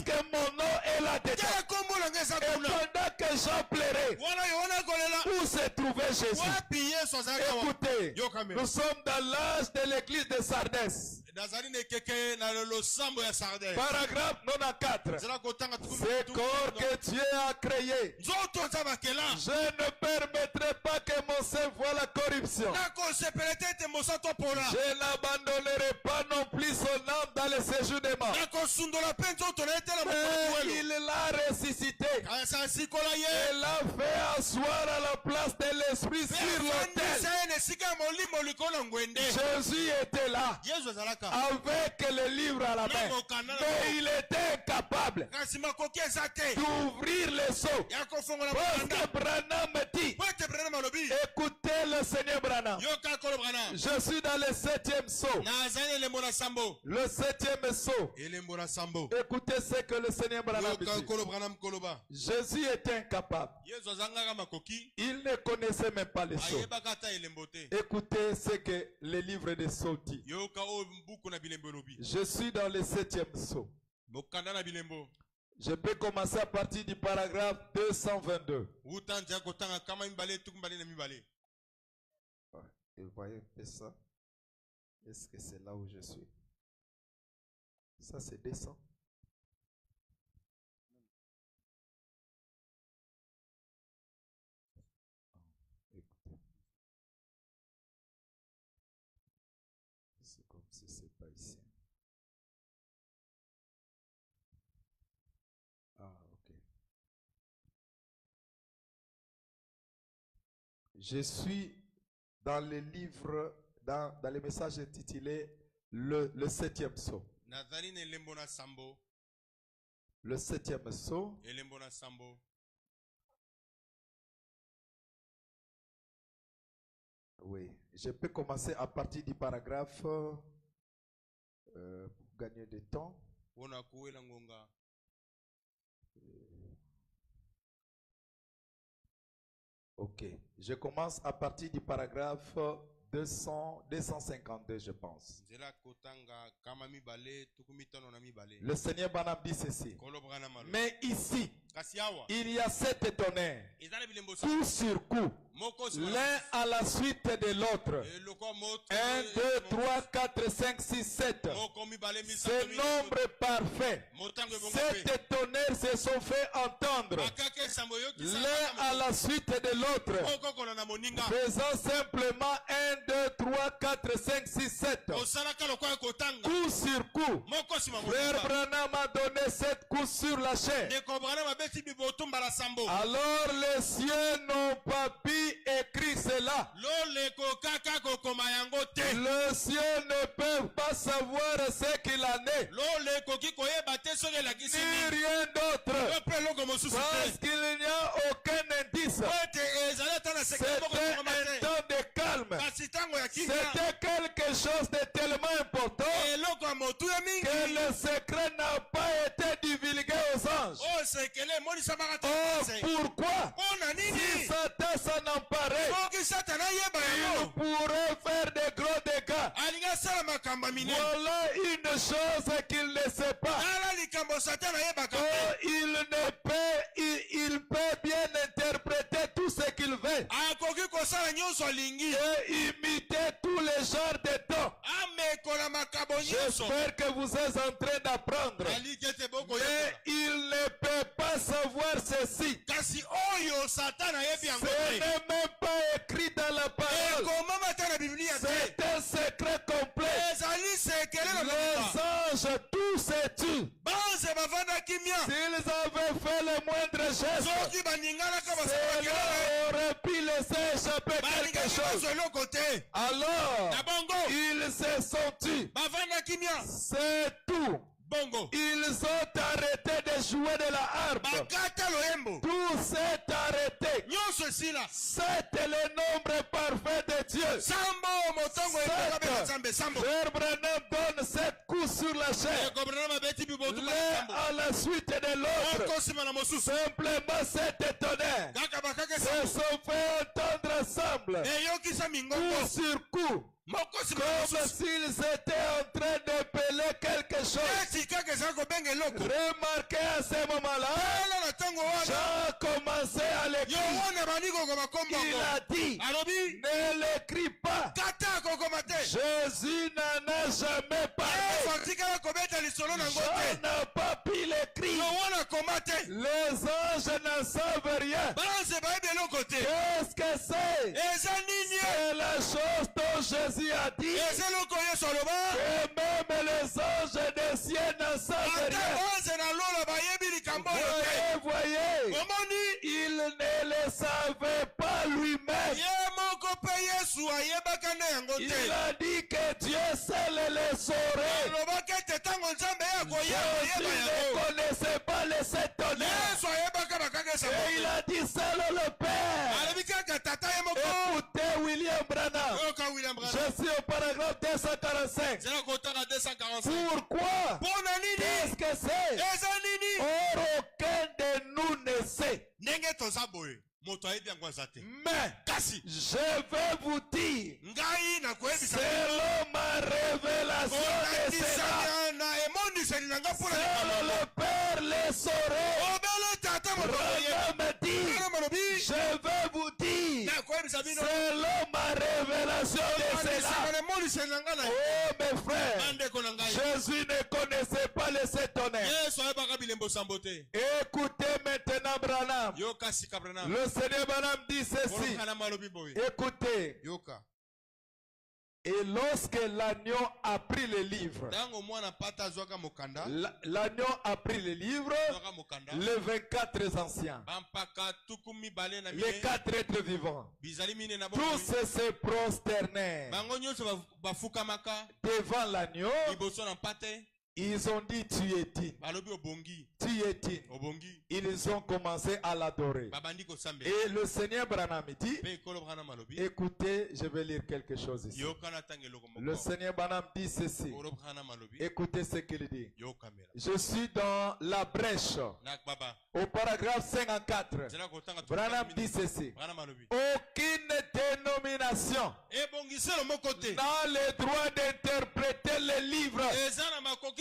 que mon nom est là-dedans. Et pendant que Jean pleurait, où se trouvait Jésus? Écoutez, nous sommes dans l'âge de l'église de Sardis. Paragraphe 94. Ce corps que Dieu a créé, je ne permettrai pas que mon sein voie la corruption. Je n'abandonnerai pas non plus son âme dans le séjour des morts. Mais il l'a ressuscité. Il l'a fait asseoir à la place de l'esprit sur l'autel. Jésus était là avec le livre à la main, mais il était incapable d'ouvrir les seaux. Parce que Branham dit, écoutez le Seigneur Branham, je suis dans le 7e sceau. Le 7e sceau. Écoutez ce que le Seigneur Branham dit. Jésus était incapable. Il ne connaissait même pas les sceaux. Écoutez ce que le livre des sceaux dit. Je suis dans le 7e sceau. Je peux commencer à partir du paragraphe 222. Et vous voyez un peu ça? Est-ce que c'est là où je suis? Ça, c'est 200. Écoutez. C'est comme si c'est pas ici. Ah, ok. Je suis dans le livre, dans le message intitulé le 7e sceau. Le 7e sceau. Oui, je peux commencer à partir du paragraphe pour gagner du temps. Ok, je commence à partir du paragraphe 252, je pense. Le Seigneur Branham dit ceci. Mais ici, il y a 7 tonnerres, coup sur coup, l'un à la suite de l'autre. 1, 2, 3, 4, 5, 6, 7. Ce nombre parfait. 7 tonnerres se sont fait entendre, l'un à la suite de l'autre, faisant simplement 1, 2, 3, 4, 5, 6, 7. Coup sur coup. Frère Branham a donné 7 coups sur la chair. Alors les cieux n'ont pas pu écrire cela. Les cieux ne peuvent pas savoir ce qu'il en est, ni rien d'autre, parce qu'il n'y a aucun indice. C'était un temps de calme. C'était quelque chose de tellement important que le secret n'a pas été divulgué aux anges. Oh, pourquoi? Si Satan s'en emparait, il pourrait faire de gros dégâts. Voilà une chose qu'il ne sait pas. il peut bien interpréter tout ce qu'il veut. Et imiter tous les genres de temps. J'espère que vous êtes en train d'apprendre. Mais il ne peut pas savoir ceci. Ce n'est même pas écrit dans la parole. C'est un secret complet. Les anges tous se tuent. S'ils avaient fait le moindre geste, cela aurait pu laisser échapper quelque chose. Alors, ils se sont tués. C'est tout. Ils ont arrêté de jouer de la harpe. Tout s'est arrêté. C'est le nombre parfait de Dieu. Frère Branham donne 7 coups sur la chair. L'un à la suite de l'autre. Simplement 7 tonnerres se sont fait entendre ensemble. Coup sur coup. Comme s'ils étaient en train de peler quelque chose. Remarquez à ce moment-là, Jean a commencé à l'écrire. Il a dit, ne l'écris pas. Jésus n'en a jamais parlé. Jean n'a pas pu l'écrire. Les anges n'en savent rien. Qu'est-ce que c'est? C'est la chose dont Jésus a dit que même les anges des cieux n'en savent rien. Voyez, il ne le savait pas lui-même. Il a dit que Dieu seul le saurait. Jésus ne connaissait pas les 7 tonnerres. Et il a dit seul le Père. Écoutez William Branham. Je suis au paragraphe 245. Pourquoi? Qu'est-ce que c'est? Or, aucun de nous ne sait. Mais je vais vous dire, selon ma révélation de cela, seul le Père le saurait. Branham dit, je vais vous dire, selon ma révélation de cela. Oh mes frères, Jésus ne connaissait pas les 7 tonnerres. Écoutez maintenant Branham. Le Seigneur Branham dit ceci. Écoutez. Et lorsque l'agneau a pris le livre, l'agneau a pris le livre, les 24 anciens, les 4 êtres vivants, tous se prosternèrent devant l'agneau. Ils ont dit tu es digne. Tu es digne. Ils ont commencé à l'adorer. Et le Seigneur Branham dit, écoutez, je vais lire quelque chose ici. Le Seigneur Branham dit ceci. Écoutez ce qu'il dit. Je suis dans la brèche. Au paragraphe 54. Branham dit ceci. Aucune dénomination n'a le droit d'interpréter les livres.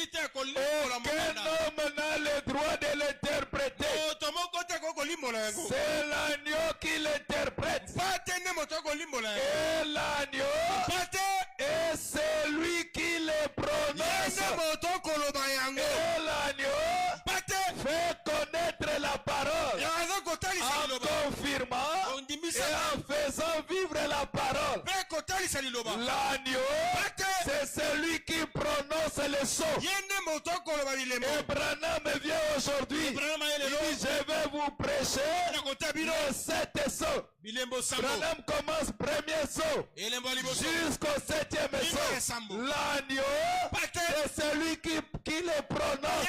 Aucun homme n'a le droit de l'interpréter. C'est l'agneau qui l'interprète. Et l'agneau est celui qui le prononce. Et l'agneau fait connaître la parole en confirmant et en faisant vivre la parole. L'agneau, c'est celui qui prononce les sons. Et Branham vient aujourd'hui. Il dit, je vais vous prêcher les 7 sons. Branham commence premier son jusqu'au 7e son. L'agneau, c'est celui qui le prononce.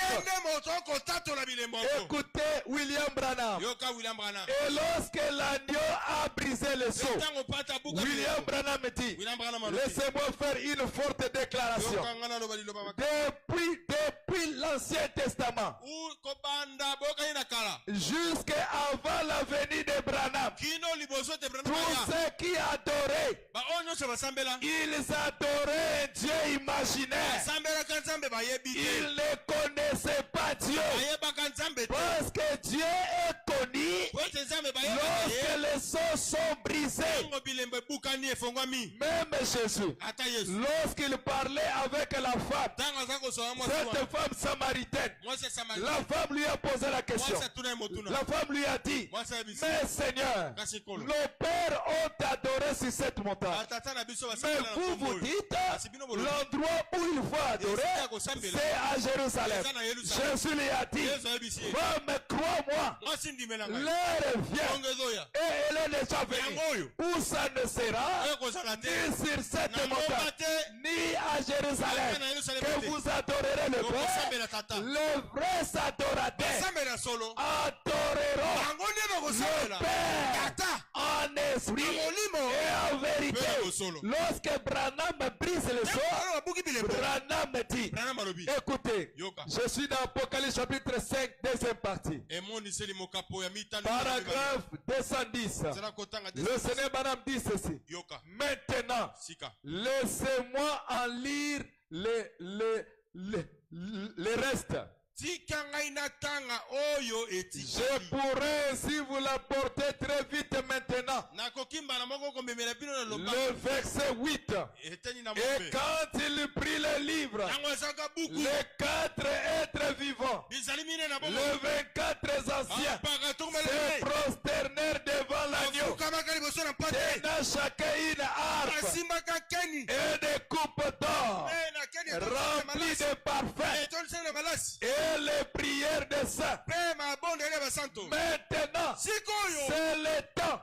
Écoutez William Branham. Et lorsque l'agneau a brisé le son, William Branham dit, laissez-moi faire une forte déclaration. Depuis l'Ancien Testament jusqu'avant la venue de Branham, tous ceux qui adoraient, ils adoraient un Dieu imaginaire. Ils ne connaissaient pas Dieu. sont brisés. Même Jésus, lorsqu'il parlait avec la femme, cette femme samaritaine, la femme lui a posé la question. La femme lui a dit, mais Seigneur, nos pères ont adoré sur cette montagne. Mais vous dites, l'endroit où il faut adorer, c'est à Jérusalem. Jésus lui a dit, femme, crois-moi, l'heure vient et elle est déjà venue où ça ne sera ni sur cette montagne, ni à Jérusalem, que vous adorerez le Père. Les vrais adorateurs adoreront le Père en esprit et en vérité. Lorsque Branham brise le sceau, Branham dit, écoutez, je suis dans Apocalypse chapitre 5, deuxième partie. Paragraphe 210. Le Seigneur Branham dit ceci. Maintenant, laissez-moi en lire les restes. Je pourrais si vous l'apportez très vite maintenant. Le verset 8. Et quand il prit le livre, les 4 êtres vivants, les 24 anciens, se prosternèrent devant l'agneau, tenant chacun une harpe et des coupes d'or remplies de parfums et les prières des saints. Maintenant, c'est le temps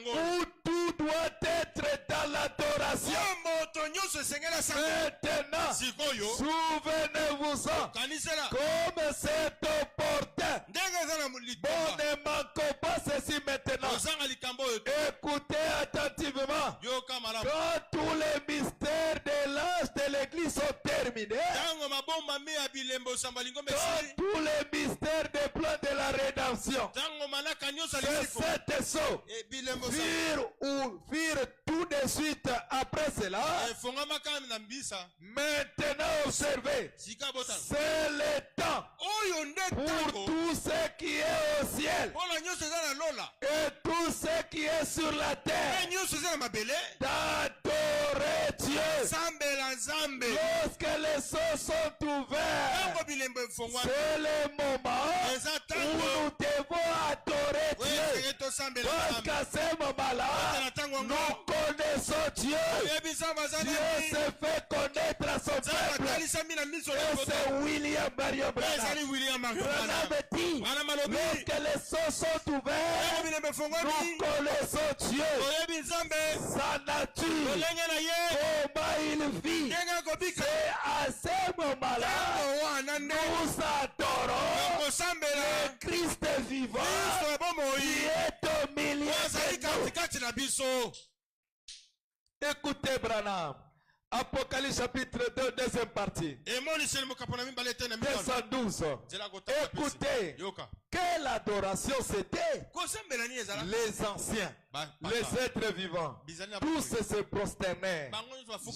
où tout doit être dans l'adoration. Maintenant, souvenez-vous-en, comme c'est opportun. Bon, ne manquons pas ceci maintenant. Écoutez attentivement. Quand tous les mystères de l'âge de l'église sont terminés, quand tous les mystères des plans de la rédemption, c'est sept sceaux firent tout de suite après cela. Maintenant observez, c'est le temps pour tout ce qui est au ciel et tout ce qui est sur la terre d'adorer Dieu. Lorsque les sceaux sont ouverts, c'est le moment où nous devons adorer Dieu. Parce qu'à ce moment-là, nous connaissons Dieu. Dieu s'est fait connaître à son peuple. Et c'est William Marion Branham. Branham dit, lorsque les sceaux sont ouverts, nous connaissons Dieu. Sa nature, comment il vit. C'est à ce moment-là, nous adorons le Christ vivant qui est au milieu de nous. Écoutez Branham. Apocalypse chapitre 2, deuxième partie. 212. Écoutez, quelle adoration c'était? Les anciens, les êtres vivants, tous se prosternèrent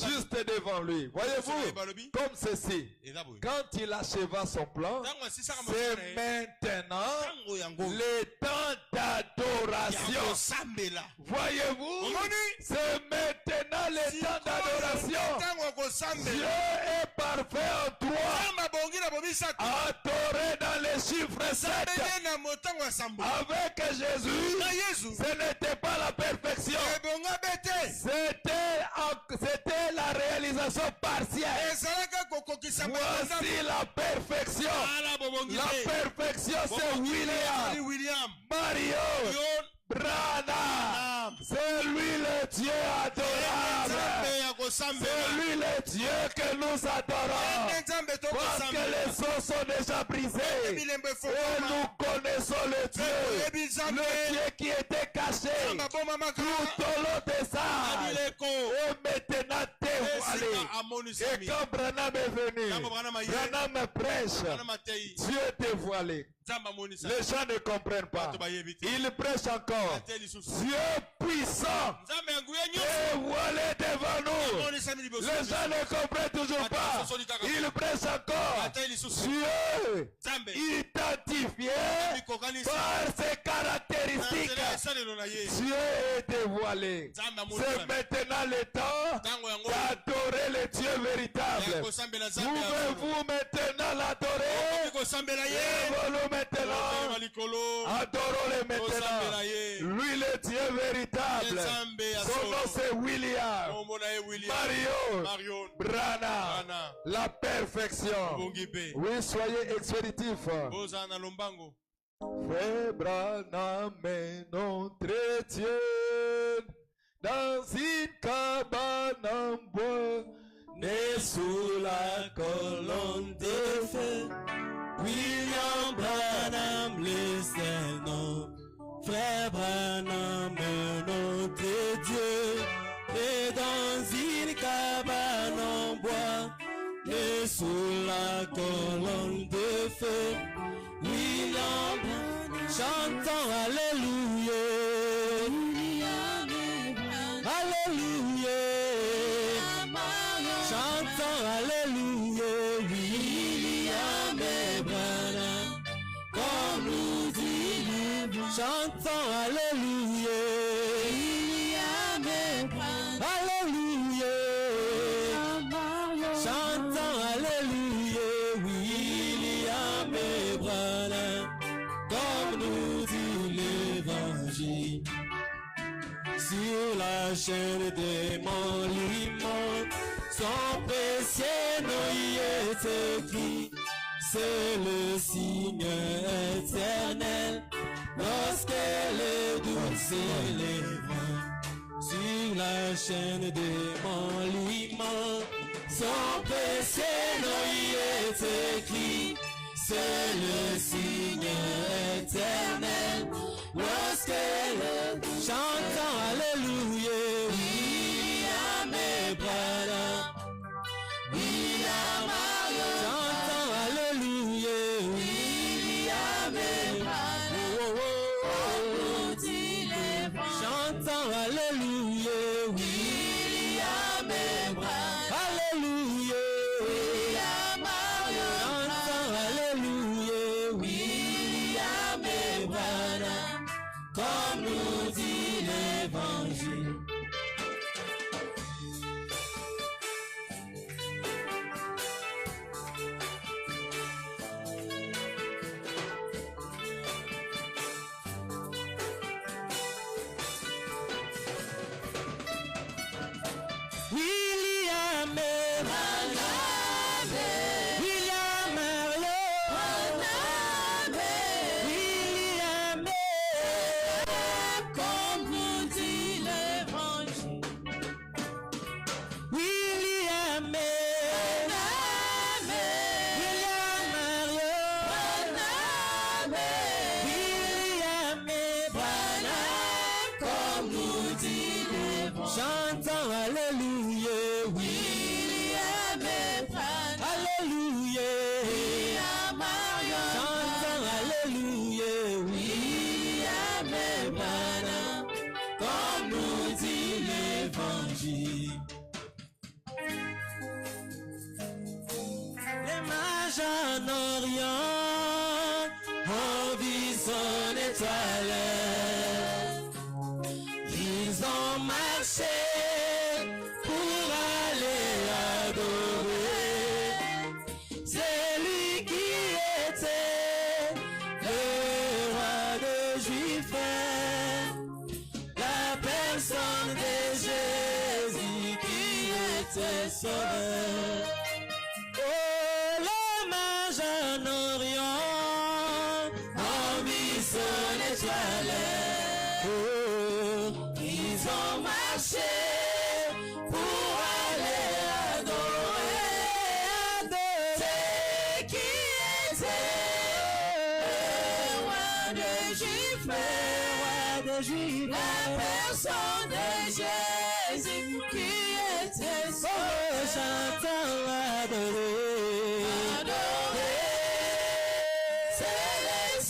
juste devant lui. Voyez-vous, comme ceci. Quand il acheva son plan, c'est maintenant le temps d'adoration. Voyez-vous, c'est maintenant le temps d'adoration. Dieu est parfait en toi. Adoré dans les chiffres 7. Avec Jésus, ce n'était pas la perfection. C'était la réalisation partielle. Voici la perfection. La perfection, c'est William Mario Branham. C'est lui le Dieu adorable. C'est lui le Dieu que nous adorons. Parce que les sceaux sont déjà brisés. Et nous connaissons le Dieu. Le Dieu qui était caché tout au long des âges. Et maintenant dévoilé. Et quand Branham est venu, Branham prêche. Dieu dévoilé. Les gens ne comprennent pas. Ils prêchent encore. Dieu puissant est voilé devant nous. Les gens ne comprennent toujours pas. Ils prêchent encore. Dieu identifié par ses caractéristiques. Dieu est dévoilé. C'est maintenant le temps d'adorer le Dieu véritable. Pouvez-vous maintenant l'adorer? Maintenant, adorons-le maintenant. Lui le Dieu véritable. Son nom c'est William. Mario Brana. La perfection. Oui, soyez expéditif. Frère Branham est notre Dieu dans une cabane en bois, né sous la colonne de feu. William Branham, le Saint-Nom, Frère Branham est notre Dieu, et dans une cabane en bois, né sous la colonne de feu. William Branham, chantons Alléluia, Alléluia, chantons Alléluia. Chantons Alléluia, Alléluia, chantons Alléluia, William et Branham, comme nous dit l'Évangile. Sur la chaîne des monuments, son précieux nom y est écrit, c'est le signe éternel. Lorsqu'elle est douce et lèvres sur la chaîne des monuments, son précieux nom y est écrit, c'est le signe éternel. Lorsqu'elle chantons Alléluia, William et Branham, William Mario, chantons Alléluia, William et Branham. Chantons Alléluia, William et Branham, Alléluia, William Mario, chantons Alléluia, William et Branham, comme nous dit l'Évangile. William et Branham, William Mario, Branham, William et Branham, comme nous dit l'Évangile. William et Branham, William Mario, Branham, William et Branham, comme nous dit l'Évangile. Chantons Alléluia, William et Branham, Alléluia, William Mario, chantons Alléluia, William et Branham, comme nous dit l'Évangile. Les mages en Orient ont vu son étoile. Ils ont marché pour aller adorer. C'est lui qui était le roi des Juifs, la personne de Jésus qui était sauveur. Oh, les mages en Orient ont vu son étoile. Oh, ils ont marché pour aller adorer, c'est qui était le roi des Juifs, la personne de Jésus qui était sauveur. Chantons adorer, c'est le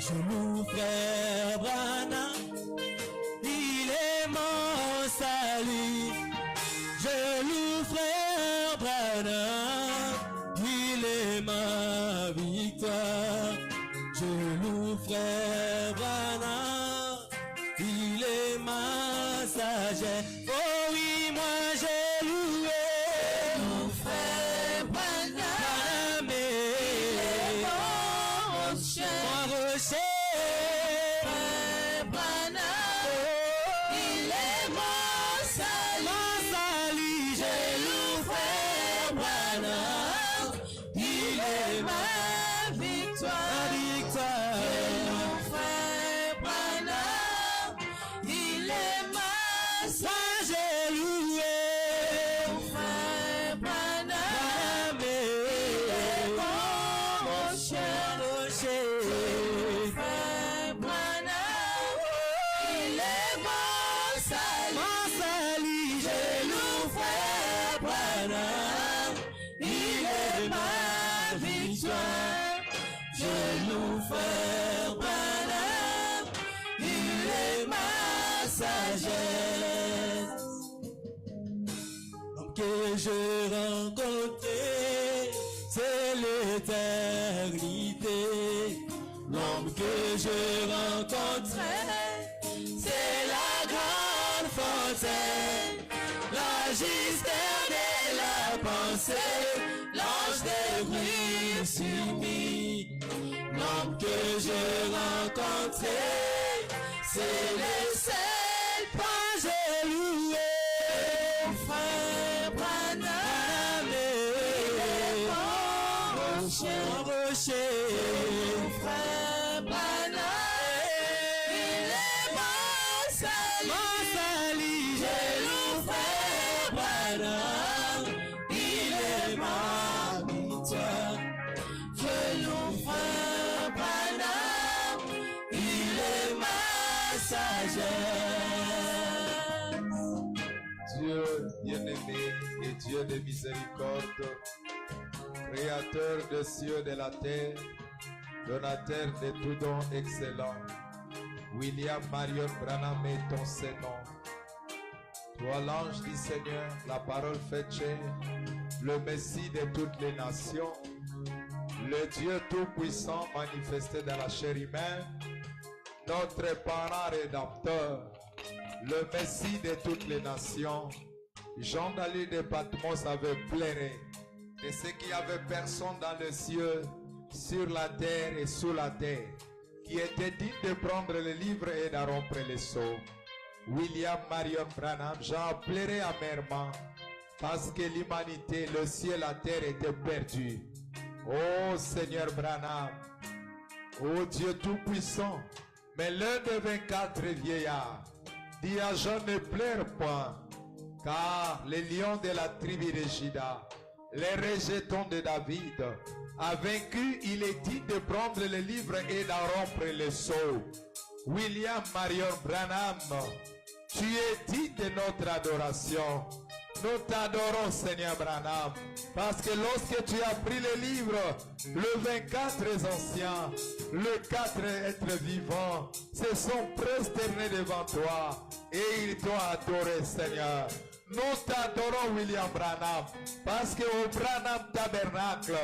Je loue frère Branham, il est mon salut. Je loue frère Branham, il est ma victoire. Je loue frère Branham, il est ma sagesse. Oh oui, moi j'ai loué mon frère Branham, il est mon rocher. Frère Branham, il est mon salut. J'ai loué frère Branham, il est ma victoire. J'ai loué frère Branham, il est ma sagesse. J'ai loué frère Branham, Branham, il est ma victoire. Je loue frère Branham, il est ma sagesse. L'homme que j'ai rencontré, c'est l'éternité. L'homme que je rencontrais, c'est la grande fontaine, la justesse de la pensée, l'ange des bruits soumis. L'homme que je rencontrais, c'est le seul point j'ai loué. Frère Branham, il est mon rocher. Frère Branham, il est mon salut. Je loue frère Branham, il est ma victoire. Je loue frère Branham, il est ma sagesse. Dieu bien-aimé et Dieu de miséricorde, Créateur des cieux et de la terre, donateur de tout don excellent, William Marion Branham est ton Seigneur. Toi l'ange du Seigneur, la parole faite chair, le Messie de toutes les nations, le Dieu tout-puissant manifesté dans la chair humaine, notre parent rédempteur, le Messie de toutes les nations. Jean dans l'île de Patmos avait pleuré de ce qu'il n'y avait personne dans les cieux, sur la terre et sous la terre, qui était digne de prendre le livre et de rompre les sceaux. William Marion Branham, Jean a pleuré amèrement parce que l'humanité, le ciel et la terre étaient perdus. Oh Seigneur Branham, oh Dieu Tout-Puissant, mais l'un des 24 vieillards dit à Jean ne pleure point, car les lions de la tribu de Juda, les rejetons de David, a vaincu, il est dit de prendre le livre et d'en rompre les sceaux. William Marion Branham, tu es dit de notre adoration. Nous t'adorons, Seigneur Branham, parce que lorsque tu as pris le livre, le 24 anciens, le 4 êtres vivants, se sont prosternés devant toi et ils t'ont adoré, Seigneur. Nous t'adorons, William Branham, parce qu'au Branham Tabernacle,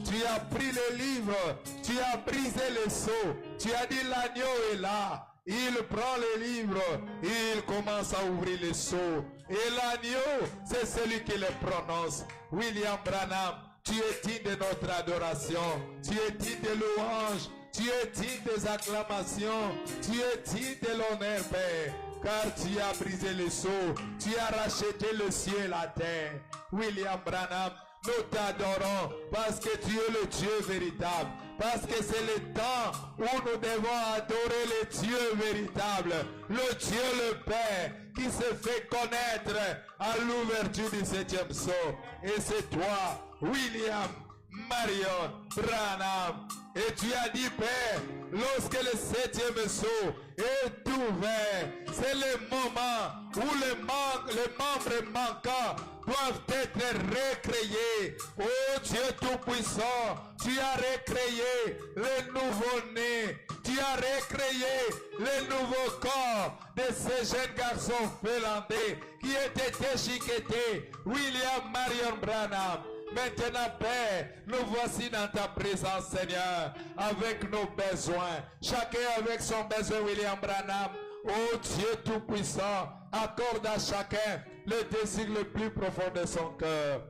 tu as pris le livre, tu as brisé le sceau, tu as dit l'agneau est là. Il prend le livre, il commence à ouvrir les sceaux. Et l'agneau, c'est celui qui le prononce. William Branham, tu es digne de notre adoration. Tu es digne de louange. Tu es digne des acclamations. Tu es digne de l'honneur, Père. Car tu as brisé le sceau. Tu as racheté le ciel et la terre. William Branham, nous t'adorons parce que tu es le Dieu véritable. Parce que c'est le temps où nous devons adorer le Dieu véritable, le Dieu le Père, qui se fait connaître à l'ouverture du 7e sceau. Et c'est toi, William Marion Branham. Et tu as dit, Père, lorsque le 7e sceau est ouvert, c'est le moment où les membres manquants doivent être recréés. Oh Dieu Tout-Puissant, tu as recréé les nouveaux-nés. Tu as recréé le nouveau corps de ces jeunes garçons finlandais qui étaient échiquetés. William Marion Branham. Maintenant, Père, nous voici dans ta présence, Seigneur, avec nos besoins. Chacun avec son besoin, William Branham. Oh Dieu Tout-Puissant, accorde à chacun le désir le plus profond de son cœur.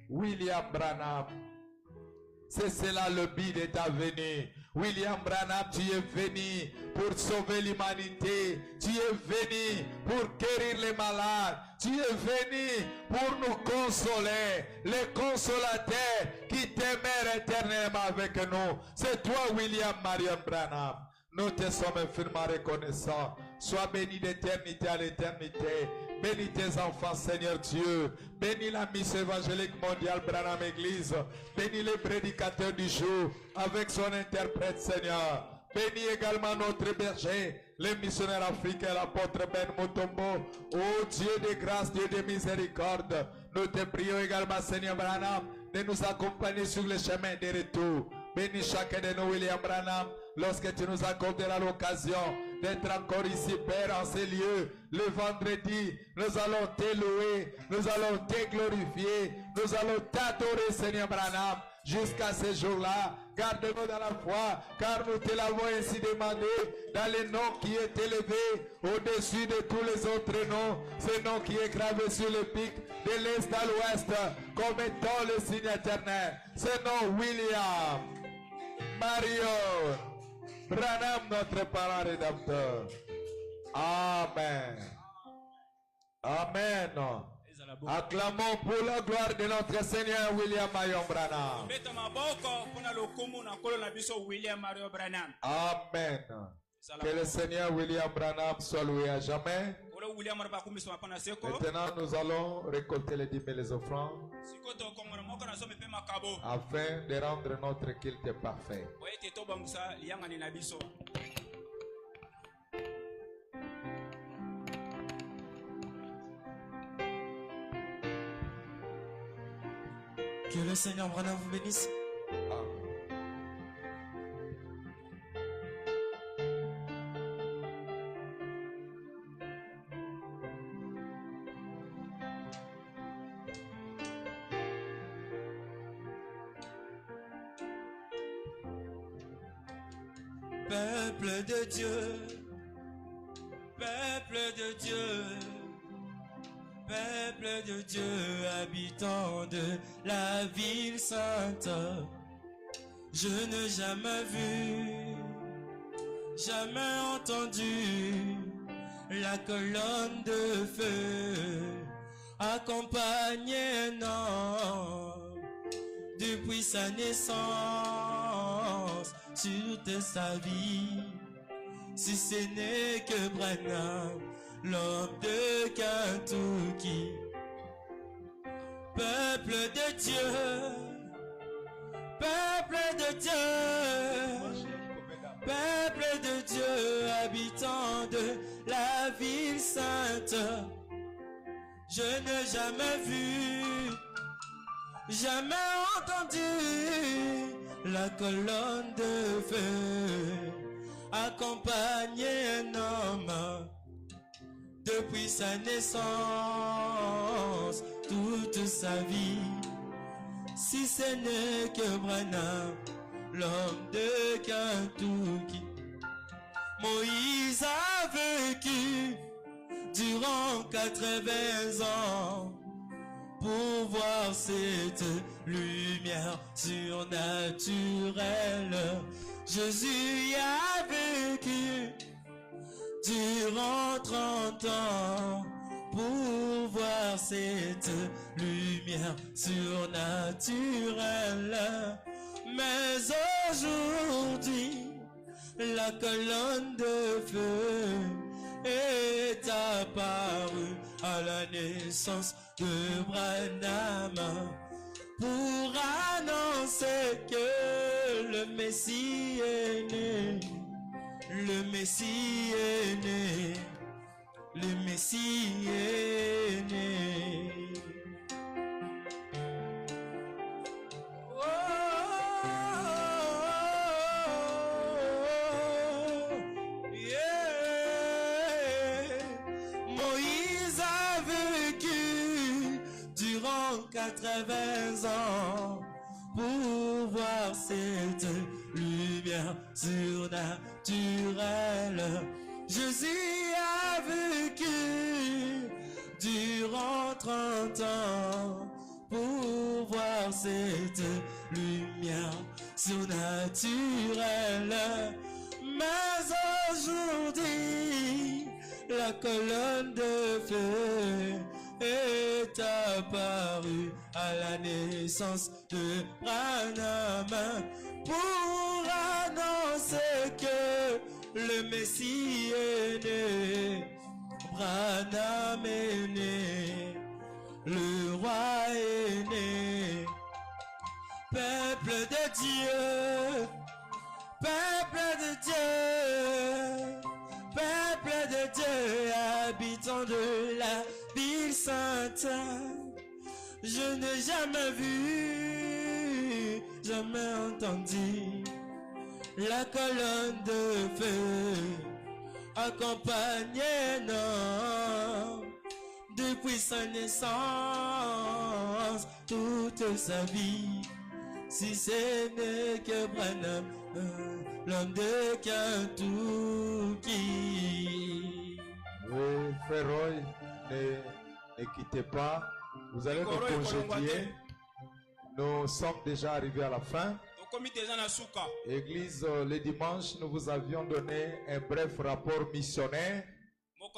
William Branham, c'est cela le but de ta venue. William Branham, tu es venu pour sauver l'humanité. Tu es venu pour guérir les malades. Tu es venu pour nous consoler. Les consolateurs qui t'aimèrent éternellement avec nous. C'est toi, William Marion Branham. Nous te sommes infiniment reconnaissants. Sois béni d'éternité à l'éternité. Bénis tes enfants, Seigneur Dieu. Bénis la mission évangélique mondiale Branham Église. Bénis les prédicateurs du jour avec son interprète, Seigneur. Bénis également notre berger, les missionnaires africains, l'apôtre Ben Mutombo. Oh Dieu de grâce, Dieu de miséricorde. Nous te prions également, Seigneur Branham, de nous accompagner sur le chemin de retour. Bénis chacun de nous, William Branham, lorsque tu nous accorderas l'occasion d'être encore ici, Père, en ces lieux. Le vendredi, nous allons te louer, nous allons te glorifier, nous allons t'adorer, Seigneur Branham, jusqu'à ce jour-là. Garde-nous dans la foi, car nous te l'avons ainsi demandé, dans le nom qui est élevé au-dessus de tous les autres noms, ce nom qui est gravé sur le pic de l'est à l'ouest, comme étant le signe éternel. Ce nom, William Mario Branham, notre parent rédempteur. Amen. Amen. Acclamons pour la gloire de notre Seigneur William Mario Branham. Amen. Que le Seigneur William Branham soit loué à jamais. Maintenant, nous allons récolter les dîmes et les offrandes afin de rendre notre culte parfait. Que le Seigneur Branham vous bénisse. Peuple de Dieu, peuple de Dieu, peuple de Dieu, habitant de la ville sainte, je n'ai jamais vu, jamais entendu la colonne de feu accompagner un homme depuis sa naissance sur toute sa vie, si ce n'est que Branham, l'homme de Kentucky. Peuple de Dieu, peuple de Dieu, peuple de Dieu, habitant de la ville sainte, je n'ai jamais vu, jamais entendu la colonne de feu accompagner un homme depuis sa naissance, toute sa vie, si ce n'est que Branham, l'homme de Kentucky. Moïse a vécu durant 80 ans pour voir cette lumière surnaturelle. Jésus a vécu durant 30 ans pour voir cette lumière surnaturelle. Mais aujourd'hui, la colonne de feu est apparue à la naissance de Branham pour annoncer que le Messie est né. Le Messie est né, le Messie est né. Oh, yeah. Moïse a vécu durant 80 ans pour voir cette lumière surnaturelle. Jésus a vécu durant 30 ans pour voir cette lumière surnaturelle. Mais aujourd'hui, la colonne de feu est apparue à la naissance de Branham pour annoncer que le Messie est né. Branham est né, le roi est né. Peuple de Dieu, peuple de Dieu, peuple de Dieu, habitant de la ville sainte, n'ai jamais vu, jamais entendu la colonne de feu accompagnée non depuis sa naissance toute sa vie. Si ce n'est que Branham, l'homme de Kentucky. Oui, frère Roy, ne quittez pas. Vous allez nous congédier. Nous sommes déjà arrivés à la fin. Église, le dimanche, nous vous avions donné un bref rapport missionnaire. Non,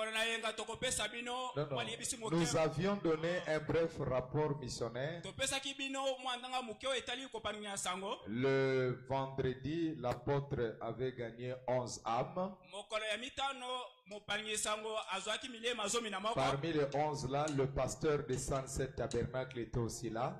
nous avions donné un bref rapport missionnaire. Le vendredi, l'apôtre avait gagné 11 âmes. Parmi les 11 là, le pasteur de Sunset Tabernacle était aussi là.